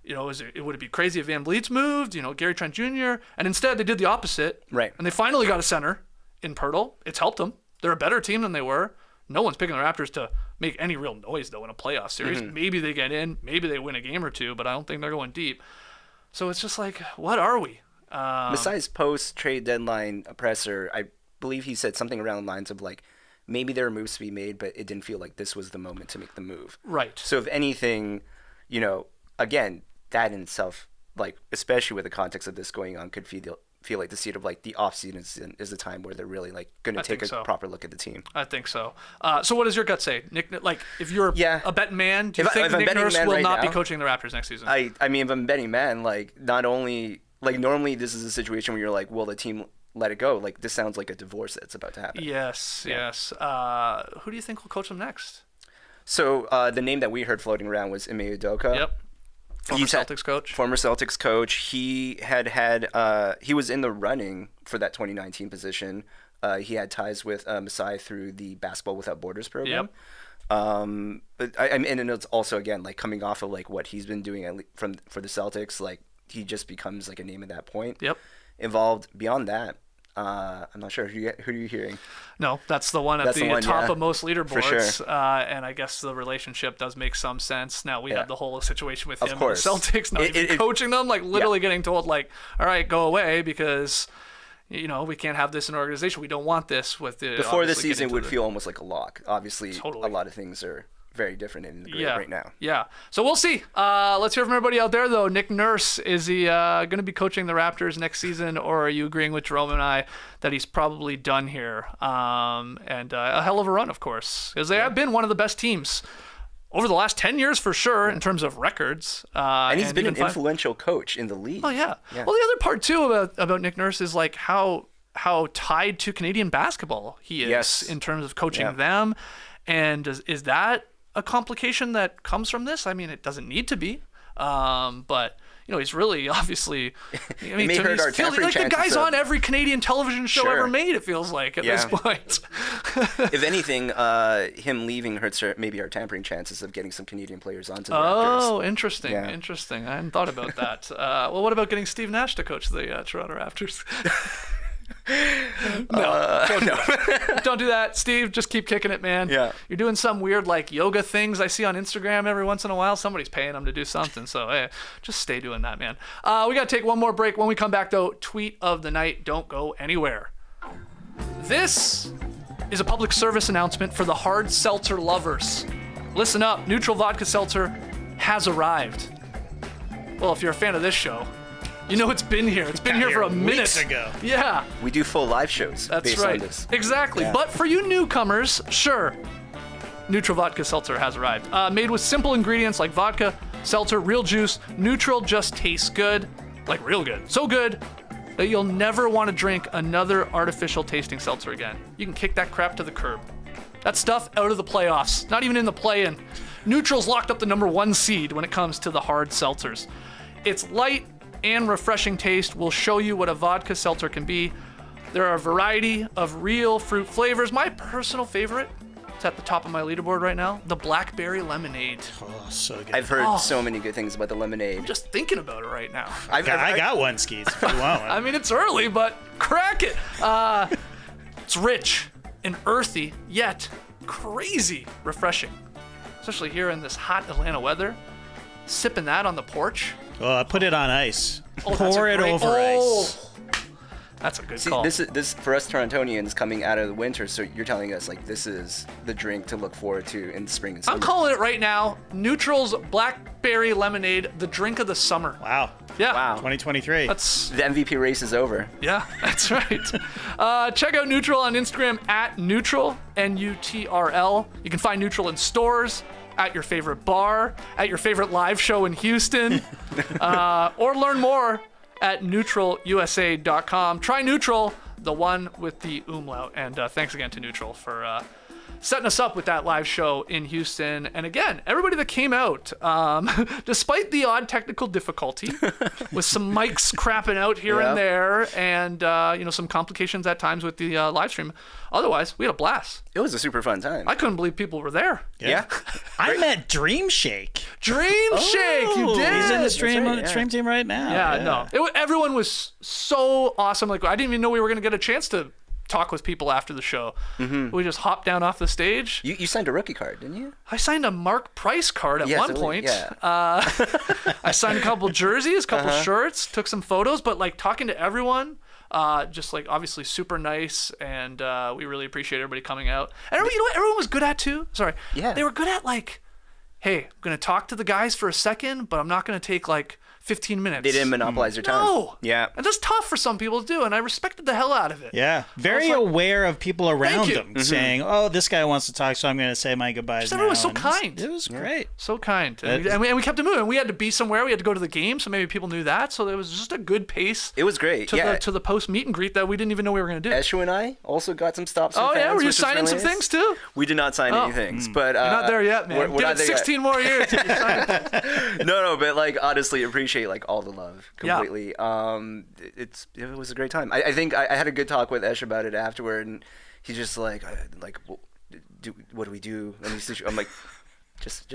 Speaker 4: Would it be crazy if Van Vliet's moved? Gary Trent Jr. And instead they did the opposite.
Speaker 3: Right.
Speaker 4: And they finally got a center in Pirtle. It's helped them. They're a better team than they were. No one's picking the Raptors to make any real noise though in a playoff series. Maybe they get in. Maybe they win a game or two, but I don't think they're going deep. So it's just like, what are we?
Speaker 3: Besides post-trade deadline presser, I believe he said something around the lines of like, maybe there are moves to be made, but it didn't feel like this was the moment to make the move. Right. So if anything, again, that in itself, like, especially with the context of this going on, could feel like the seed of like the offseason is the time where they're really like going to take a proper look at the team.
Speaker 4: I think so. So what does your gut say, Nick? Like, if you're a betting man, do you think Nick Nurse will not be coaching the Raptors next season?
Speaker 3: I mean, if I'm a betting man, like, not only like normally this is a situation where you're like, will the team let it go? Like, this sounds like a divorce that's about to happen.
Speaker 4: Yes. Who do you think will coach them next?
Speaker 3: So the name that we heard floating around was Ime Udoka.
Speaker 4: Yep. Former
Speaker 3: Celtics coach. He he was in the running for that 2019 position. He had ties with Masai through the Basketball Without Borders program. Yep. But and it's also, again, like coming off of like what he's been doing for the Celtics, like he just becomes like a name at that point.
Speaker 4: Yep.
Speaker 3: Evolved beyond that. I'm not sure. Who are you hearing?
Speaker 4: No, that's the one at the top of most leaderboards.
Speaker 3: For sure.
Speaker 4: And I guess the relationship does make some sense. Now we have the whole situation with him and the Celtics not even coaching them, like literally getting told like, all right, go away because we can't have this in our organization. We don't want this with the
Speaker 3: before the season would feel almost like a lock. Obviously, a lot of things are very different in the grid right now.
Speaker 4: Yeah. So we'll see. Let's hear from everybody out there, though. Nick Nurse, is he going to be coaching the Raptors next season, or are you agreeing with Jerome and I that he's probably done here? And a hell of a run, of course, because they have been one of the best teams over the last 10 years for sure in terms of records.
Speaker 3: And he's been an influential coach in the league.
Speaker 4: Oh, yeah. Well, the other part, too, about Nick Nurse is like how tied to Canadian basketball he is in terms of coaching them. And is that a complication that comes from this? I mean, it doesn't need to be, but he's really obviously. I mean,
Speaker 3: may hurt our tampering
Speaker 4: like the
Speaker 3: chances
Speaker 4: guy's
Speaker 3: of-
Speaker 4: on every Canadian television show ever made. It feels like at this point.
Speaker 3: If anything, him leaving hurts maybe our tampering chances of getting some Canadian players onto the Raptors.
Speaker 4: Oh, interesting. I hadn't thought about that. Well, what about getting Steve Nash to coach the Toronto Raptors? Don't do that, Steve. Just keep kicking it, man.
Speaker 3: Yeah.
Speaker 4: You're doing some weird like yoga things I see on Instagram every once in a while. Somebody's paying him to do something, so hey, just stay doing that, man. We gotta take one more break. When we come back, though, tweet of the night. Don't go anywhere. This is a public service announcement for the hard seltzer lovers. Listen up. Nütrl Vodka Seltzer has arrived. Well, if you're a fan of this show, you know it's been here. It's been here for a minute.
Speaker 2: Weeks ago.
Speaker 4: Yeah.
Speaker 3: We do full live shows
Speaker 4: That's
Speaker 3: based
Speaker 4: right.
Speaker 3: on this.
Speaker 4: Exactly.
Speaker 3: Yeah.
Speaker 4: But for you newcomers, sure, Nütrl Vodka Seltzer has arrived. Made with simple ingredients like vodka, seltzer, real juice. Nütrl just tastes good, like real good. So good that you'll never want to drink another artificial tasting seltzer again. You can kick that crap to the curb. That stuff out of the playoffs, not even in the play-in. Nütrl's locked up the #1 seed when it comes to the hard seltzers. It's light and refreshing taste will show you what a vodka seltzer can be. There are a variety of real fruit flavors. My personal favorite, it's at the top of my leaderboard right now, the blackberry lemonade.
Speaker 2: Oh, so good.
Speaker 3: I've heard so many good things about the lemonade.
Speaker 4: Just thinking about it right now.
Speaker 2: I got one, Skeets, if you want one.
Speaker 4: I mean, it's early, but crack it. It's rich and earthy, yet crazy refreshing. Especially here in this hot Atlanta weather. Sipping that on the porch.
Speaker 2: Oh, put it on ice.
Speaker 4: Oh, that's
Speaker 2: Pour
Speaker 4: a
Speaker 2: it
Speaker 4: great-
Speaker 2: over ice.
Speaker 4: That's a good
Speaker 3: See,
Speaker 4: call.
Speaker 3: this for us Torontonians coming out of the winter, so you're telling us like this is the drink to look forward to in the spring and summer.
Speaker 4: I'm calling it right now. Nütrl's blackberry lemonade, the drink of the summer.
Speaker 2: Wow.
Speaker 4: Yeah.
Speaker 3: Wow.
Speaker 2: 2023.
Speaker 4: That's
Speaker 3: The MVP race is over.
Speaker 4: yeah, that's right. Check out Nütrl on Instagram at Nütrl, N-U-T-R-L. You can find Nütrl in stores, at your favorite bar, at your favorite live show in Houston, or learn more at NütrlUSA.com. Try Nütrl, the one with the umlaut. And thanks again to Nütrl for setting us up with that live show in Houston. And again, everybody that came out, despite the odd technical difficulty, with some mics crapping out here and there, and some complications at times with the live stream. Otherwise, we had a blast.
Speaker 3: It was a super fun time.
Speaker 4: I couldn't believe people were there.
Speaker 3: Yeah.
Speaker 2: I met Dream Shake.
Speaker 4: Dream Shake, you did.
Speaker 2: He's in the stream,
Speaker 3: right, yeah.
Speaker 2: stream team right now.
Speaker 4: Yeah, no. Everyone was so awesome. Like, I didn't even know we were going to get a chance to talk with people after the show. Mm-hmm. We just hopped down off the stage.
Speaker 3: You signed a rookie card, didn't you?
Speaker 4: I signed a Mark Price card at one point.
Speaker 3: Yeah.
Speaker 4: I signed a couple jerseys, a couple shirts, took some photos, but like talking to everyone, just like obviously super nice, and we really appreciate everybody coming out. And you know what everyone was good at too? Sorry.
Speaker 3: Yeah.
Speaker 4: They were good at like, hey, I'm going to talk to the guys for a second, but I'm not going to take like 15 minutes.
Speaker 3: They didn't monopolize your time.
Speaker 4: No.
Speaker 3: Yeah.
Speaker 4: And that's tough for some people to do, and I respected the hell out of it.
Speaker 2: Yeah. Very
Speaker 4: like,
Speaker 2: aware of people around
Speaker 4: you.
Speaker 2: them saying, oh, this guy wants to talk, so I'm going to say my goodbyes
Speaker 4: Just
Speaker 2: now.
Speaker 4: everyone was so
Speaker 2: And
Speaker 4: kind.
Speaker 2: It was great.
Speaker 4: So kind. And we kept it moving. We had to be somewhere. We had to go to the game, so maybe people knew that. So there was just a good pace
Speaker 3: It was great. Yeah.
Speaker 4: to the post meet and greet that we didn't even know we were going to do.
Speaker 3: Eshu and I also got some stops from
Speaker 4: Oh,
Speaker 3: fans,
Speaker 4: yeah? Were you
Speaker 3: which is
Speaker 4: signing
Speaker 3: really
Speaker 4: some
Speaker 3: nice.
Speaker 4: things, too?
Speaker 3: We did not sign any things, but
Speaker 4: You're not there yet, man.
Speaker 3: We're
Speaker 4: Give
Speaker 3: not
Speaker 4: it
Speaker 3: there
Speaker 4: 16 more years. till you sign.
Speaker 3: No, but like honestly, appreciate like all the love completely. It was a great time. I think I had a good talk with Esh about it afterward, and he's just like well, what do we do? And I'm like, just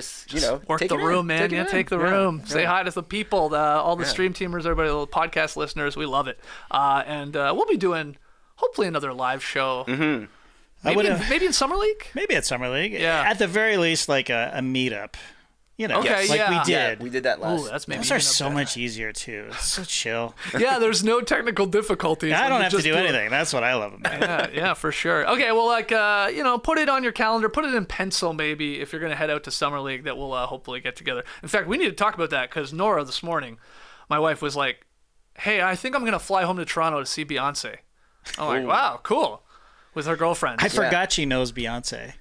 Speaker 4: work
Speaker 3: take
Speaker 4: the
Speaker 3: it in.
Speaker 4: room, man. Take the room. Say
Speaker 3: Yeah.
Speaker 4: hi to the people, all the stream teamers, everybody, the little podcast listeners. We love it. And we'll be doing hopefully another live show. Mm-hmm. Maybe in Summer League.
Speaker 2: Maybe at Summer League.
Speaker 4: Yeah.
Speaker 2: At the very least, like a meetup. You know,
Speaker 4: Okay,
Speaker 2: like
Speaker 4: yeah.
Speaker 2: we
Speaker 3: Yeah,
Speaker 2: did.
Speaker 3: we did that last.
Speaker 4: Ooh, that's maybe
Speaker 2: Those are
Speaker 4: even
Speaker 2: so
Speaker 4: better.
Speaker 2: much easier, too. It's so chill.
Speaker 4: Yeah, there's no technical difficulties.
Speaker 2: I
Speaker 4: when
Speaker 2: don't
Speaker 4: you
Speaker 2: have to
Speaker 4: just
Speaker 2: do
Speaker 4: it.
Speaker 2: anything. That's what I love about it.
Speaker 4: Yeah, for sure. Okay, well, like, put it on your calendar, put it in pencil maybe if you're going to head out to Summer League that we'll hopefully get together. In fact, we need to talk about that because Nora this morning, my wife was like, hey, I think I'm going to fly home to Toronto to see Beyonce. I'm like, wow, cool. With her girlfriend.
Speaker 2: I forgot she knows Beyonce.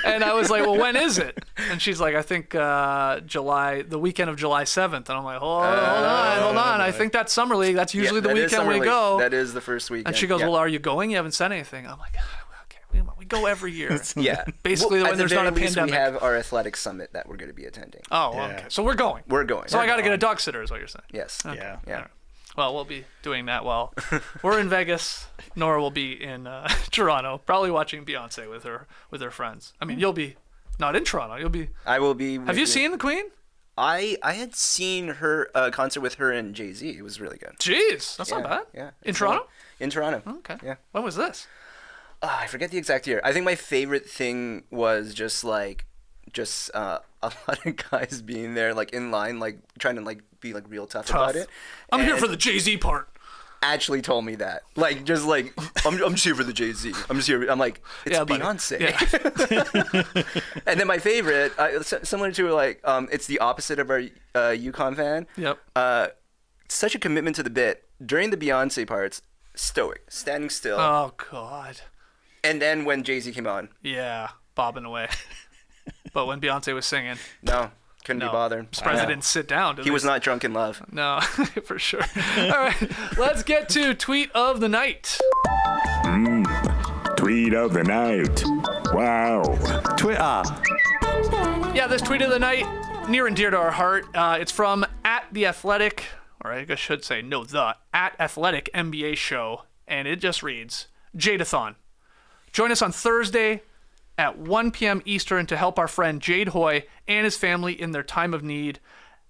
Speaker 4: And I was like, well, when is it? And she's like, I think the weekend of July 7th. And I'm like, hold on. I think that's Summer League. That's usually the
Speaker 3: that is
Speaker 4: weekend
Speaker 3: Summer
Speaker 4: we
Speaker 3: League.
Speaker 4: go.
Speaker 3: That is the first weekend.
Speaker 4: And she goes,
Speaker 3: Yeah.
Speaker 4: well, are you going? You haven't said anything. I'm like, okay, go every year.
Speaker 3: Yeah.
Speaker 4: Basically, when there's not a pandemic.
Speaker 3: We have our athletic summit that we're going to be attending.
Speaker 4: Oh, okay. So we're going.
Speaker 3: We're going.
Speaker 4: So I got to get a dog sitter, is what you're saying.
Speaker 3: Yes.
Speaker 4: Okay.
Speaker 2: Yeah.
Speaker 3: Yeah.
Speaker 4: Well, we'll be doing that while we're in Vegas. Nora will be in Toronto, probably watching Beyonce with her friends. I mean, you'll be not in Toronto. You'll be.
Speaker 3: I will be.
Speaker 4: Have you seen the Queen?
Speaker 3: I had seen her concert with her and Jay-Z. It was really good.
Speaker 4: Jeez, that's not bad.
Speaker 3: Yeah.
Speaker 4: In Toronto?
Speaker 3: In Toronto.
Speaker 4: Okay.
Speaker 3: Yeah.
Speaker 4: When was this?
Speaker 3: I forget the exact year. I think my favorite thing was just a lot of guys being there, like in line, like trying to like be like real tough about it.
Speaker 4: I'm here for the Jay-Z part.
Speaker 3: Actually told me that, like, just like I'm just here for the Jay-Z. I'm just here. I'm like, it's Beyonce.
Speaker 4: Yeah.
Speaker 3: And then my favorite, similar to like, it's the opposite of our UConn fan.
Speaker 4: Yep.
Speaker 3: Such a commitment to the bit during the Beyonce parts. Stoic, standing still.
Speaker 4: Oh God.
Speaker 3: And then when Jay-Z came on,
Speaker 4: Yeah, bobbing away. But when Beyonce was singing,
Speaker 3: no, couldn't be bothered.
Speaker 4: Surprised I didn't sit down.
Speaker 3: He was not drunk in love.
Speaker 4: No, for sure. All right, let's get to tweet of the night.
Speaker 6: Tweet of the night. Wow.
Speaker 1: Twitter.
Speaker 4: Yeah, this tweet of the night, near and dear to our heart. It's from @TheAthletic, or I guess I should say @Athletic NBA show, and it just reads, Jadathon. Join us on Thursday at 1 p.m. Eastern to help our friend Jade Hoy and his family in their time of need.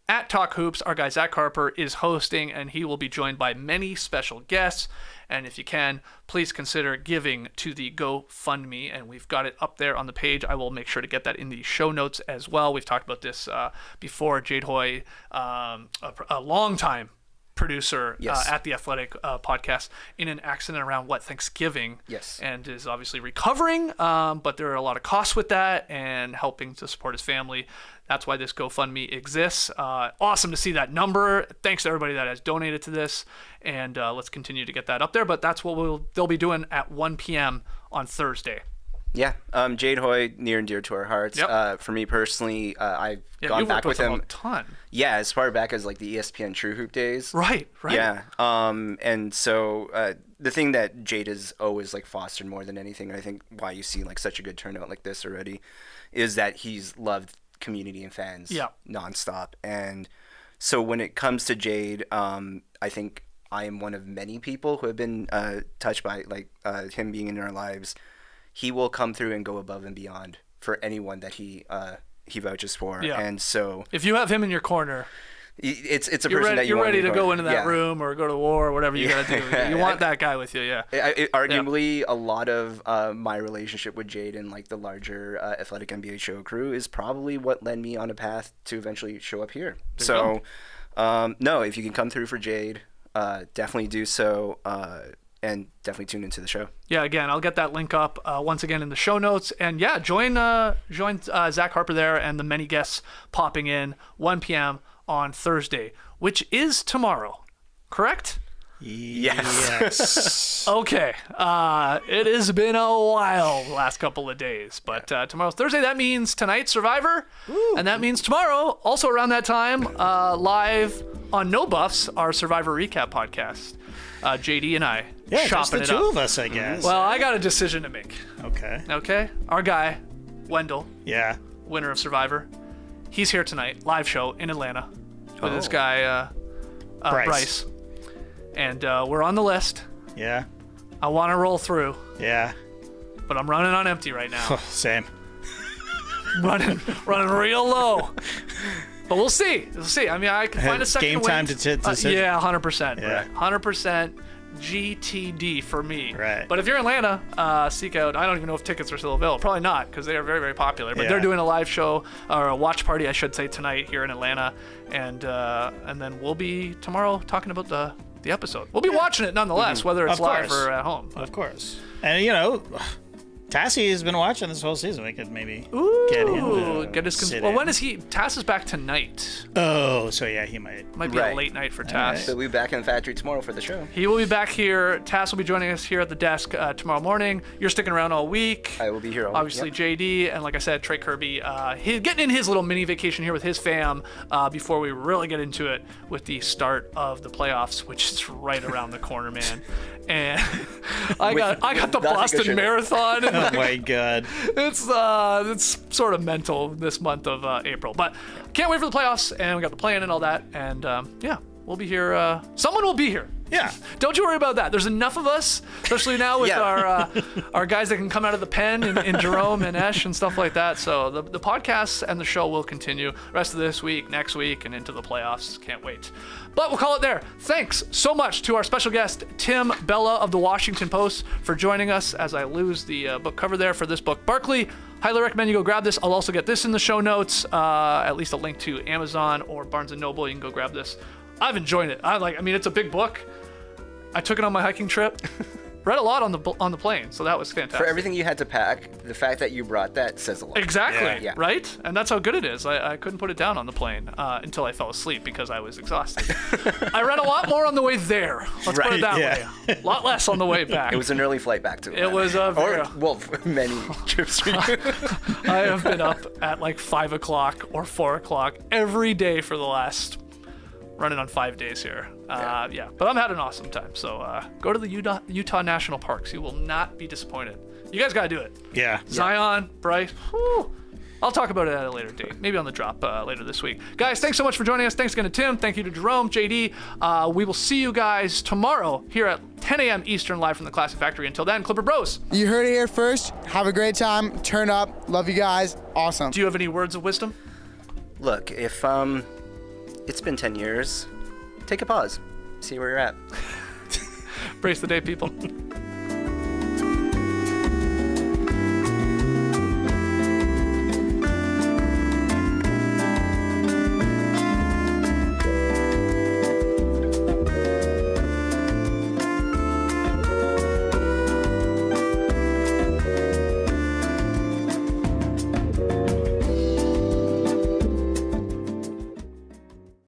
Speaker 4: At Talk Hoops, our guy Zach Harper is hosting, and he will be joined by many special guests. And if you can, please consider giving to the GoFundMe, and we've got it up there on the page. I will make sure to get that in the show notes as well. We've talked about this before. Jade Hoy, a long-time producer at the Athletic podcast, in an accident around Thanksgiving.
Speaker 3: Yes.
Speaker 4: And is obviously recovering, but there are a lot of costs with that and helping to support his family. That's why this GoFundMe exists. Awesome to see that number. Thanks to everybody that has donated to this, and let's continue to get that up there. But that's what they'll be doing at 1 p.m. on Thursday.
Speaker 3: Yeah, Jade Hoy, near and dear to our hearts.
Speaker 4: Yep.
Speaker 3: For me personally, I've gone
Speaker 4: you've
Speaker 3: back
Speaker 4: worked
Speaker 3: with him
Speaker 4: a ton.
Speaker 3: Yeah, as far back as like the ESPN True Hoop days.
Speaker 4: Right.
Speaker 3: Yeah. And so the thing that Jade has always like fostered more than anything, and I think why you see like such a good turnout like this already, is that he's loved community and fans nonstop. And so when it comes to Jade, I think I am one of many people who have been touched by like him being in our lives. He will come through and go above and beyond for anyone that he vouches for.
Speaker 4: Yeah.
Speaker 3: And so
Speaker 4: if you have him in your corner,
Speaker 3: it's a person that
Speaker 4: you're ready to go into that
Speaker 3: yeah.
Speaker 4: room or go to war or whatever you gotta do. You want that guy with you, yeah.
Speaker 3: Arguably, a lot of my relationship with Jade and like the larger Athletic NBA show crew is probably what led me on a path to eventually show up here. So, no, if you can come through for Jade, definitely do so. And definitely tune into the show.
Speaker 4: Yeah, again, I'll get that link up once again in the show notes. And yeah, join Zach Harper there and the many guests popping in 1 p.m. on Thursday, which is tomorrow, correct?
Speaker 3: Yes.
Speaker 4: Okay. It has been a while the last couple of days, but tomorrow's Thursday. That means tonight's Survivor, and that means tomorrow, also around that time, live on No Buffs, our Survivor recap podcast. JD and I
Speaker 2: just
Speaker 4: chopping
Speaker 2: the
Speaker 4: it
Speaker 2: two
Speaker 4: up.
Speaker 2: of us, I guess.
Speaker 4: Well, I got a decision to make.
Speaker 2: Okay.
Speaker 4: Our guy, Wendell,
Speaker 2: Yeah.
Speaker 4: winner of Survivor, he's here tonight, live show in Atlanta with this guy, Bryce. And we're on the list.
Speaker 2: Yeah.
Speaker 4: I want to roll through,
Speaker 2: Yeah.
Speaker 4: but I'm running on empty right now.
Speaker 2: Same.
Speaker 4: running real low. But we'll see. I mean, I can find a second
Speaker 2: Game
Speaker 4: win.
Speaker 2: time to decision.
Speaker 4: Yeah, 100%.
Speaker 2: Yeah.
Speaker 4: 100% GTD for me.
Speaker 2: Right.
Speaker 4: But if you're in Atlanta, seek out. I don't even know if tickets are still available. Probably not, because they are very, very popular. But they're doing a live show, or a watch party, I should say, tonight here in Atlanta, and then we'll be tomorrow talking about the episode. We'll be watching it nonetheless, whether it's
Speaker 2: Of
Speaker 4: live
Speaker 2: course.
Speaker 4: or at home.
Speaker 2: Of course. And Tassie has been watching this whole season. We could maybe get him to
Speaker 4: Get his
Speaker 2: sit
Speaker 4: well,
Speaker 2: in.
Speaker 4: when is he? Tass is back tonight.
Speaker 2: Oh, so yeah, he might.
Speaker 4: Might be a late night for Tass.
Speaker 3: So we'll be back in the factory tomorrow for the show.
Speaker 4: He will be back here. Tass will be joining us here at the desk tomorrow morning. You're sticking around all week.
Speaker 3: I will be here all week.
Speaker 4: Obviously, JD, and like I said, Trey Kirby. He's getting in his little mini vacation here with his fam before we really get into it with the start of the playoffs, which is right around the corner, man. And I got the Boston Marathon in
Speaker 2: Oh my God.
Speaker 4: It's sort of mental this month of April, but can't wait for the playoffs, and we got the play-in and all that, and we'll be here. Someone will be here.
Speaker 2: Yeah.
Speaker 4: Don't you worry about that. There's enough of us, especially now with our guys that can come out of the pen in Jerome and Esh and stuff like that. So the podcasts and the show will continue rest of this week, next week, and into the playoffs. Can't wait. But we'll call it there. Thanks so much to our special guest, Tim Bella of the Washington Post, for joining us as I lose the book cover there for this book. Barkley, highly recommend you go grab this. I'll also get this in the show notes, at least a link to Amazon or Barnes & Noble. You can go grab this. I've enjoyed it. It's a big book. I took it on my hiking trip. Read a lot on the plane, so that was fantastic.
Speaker 3: For everything you had to pack, the fact that you brought that says a lot.
Speaker 4: Exactly,
Speaker 3: Yeah.
Speaker 4: Right? And that's how good it is. I couldn't put it down on the plane until I fell asleep because I was exhausted. I read a lot more on the way there. Let's put it that way. A lot less on the way back.
Speaker 3: It was an early flight back to
Speaker 4: It was
Speaker 3: many trips for you.
Speaker 4: I have been up at like 5 o'clock or 4 o'clock every day for the last running on 5 days here. But I'm having an awesome time. So go to the Utah National Parks. You will not be disappointed. You guys got to do it.
Speaker 2: Yeah.
Speaker 4: Zion, Bryce. Whew. I'll talk about it at a later date. Maybe on the drop later this week. Guys, thanks so much for joining us. Thanks again to Tim. Thank you to Jerome, JD. We will see you guys tomorrow here at 10 a.m. Eastern, live from the Classic Factory. Until then, Clipper Bros.
Speaker 7: You heard it here first. Have a great time. Turn up. Love you guys. Awesome.
Speaker 4: Do you have any words of wisdom?
Speaker 3: Look, if it's been 10 years, take a pause. See where you're at.
Speaker 4: Brace the day, people.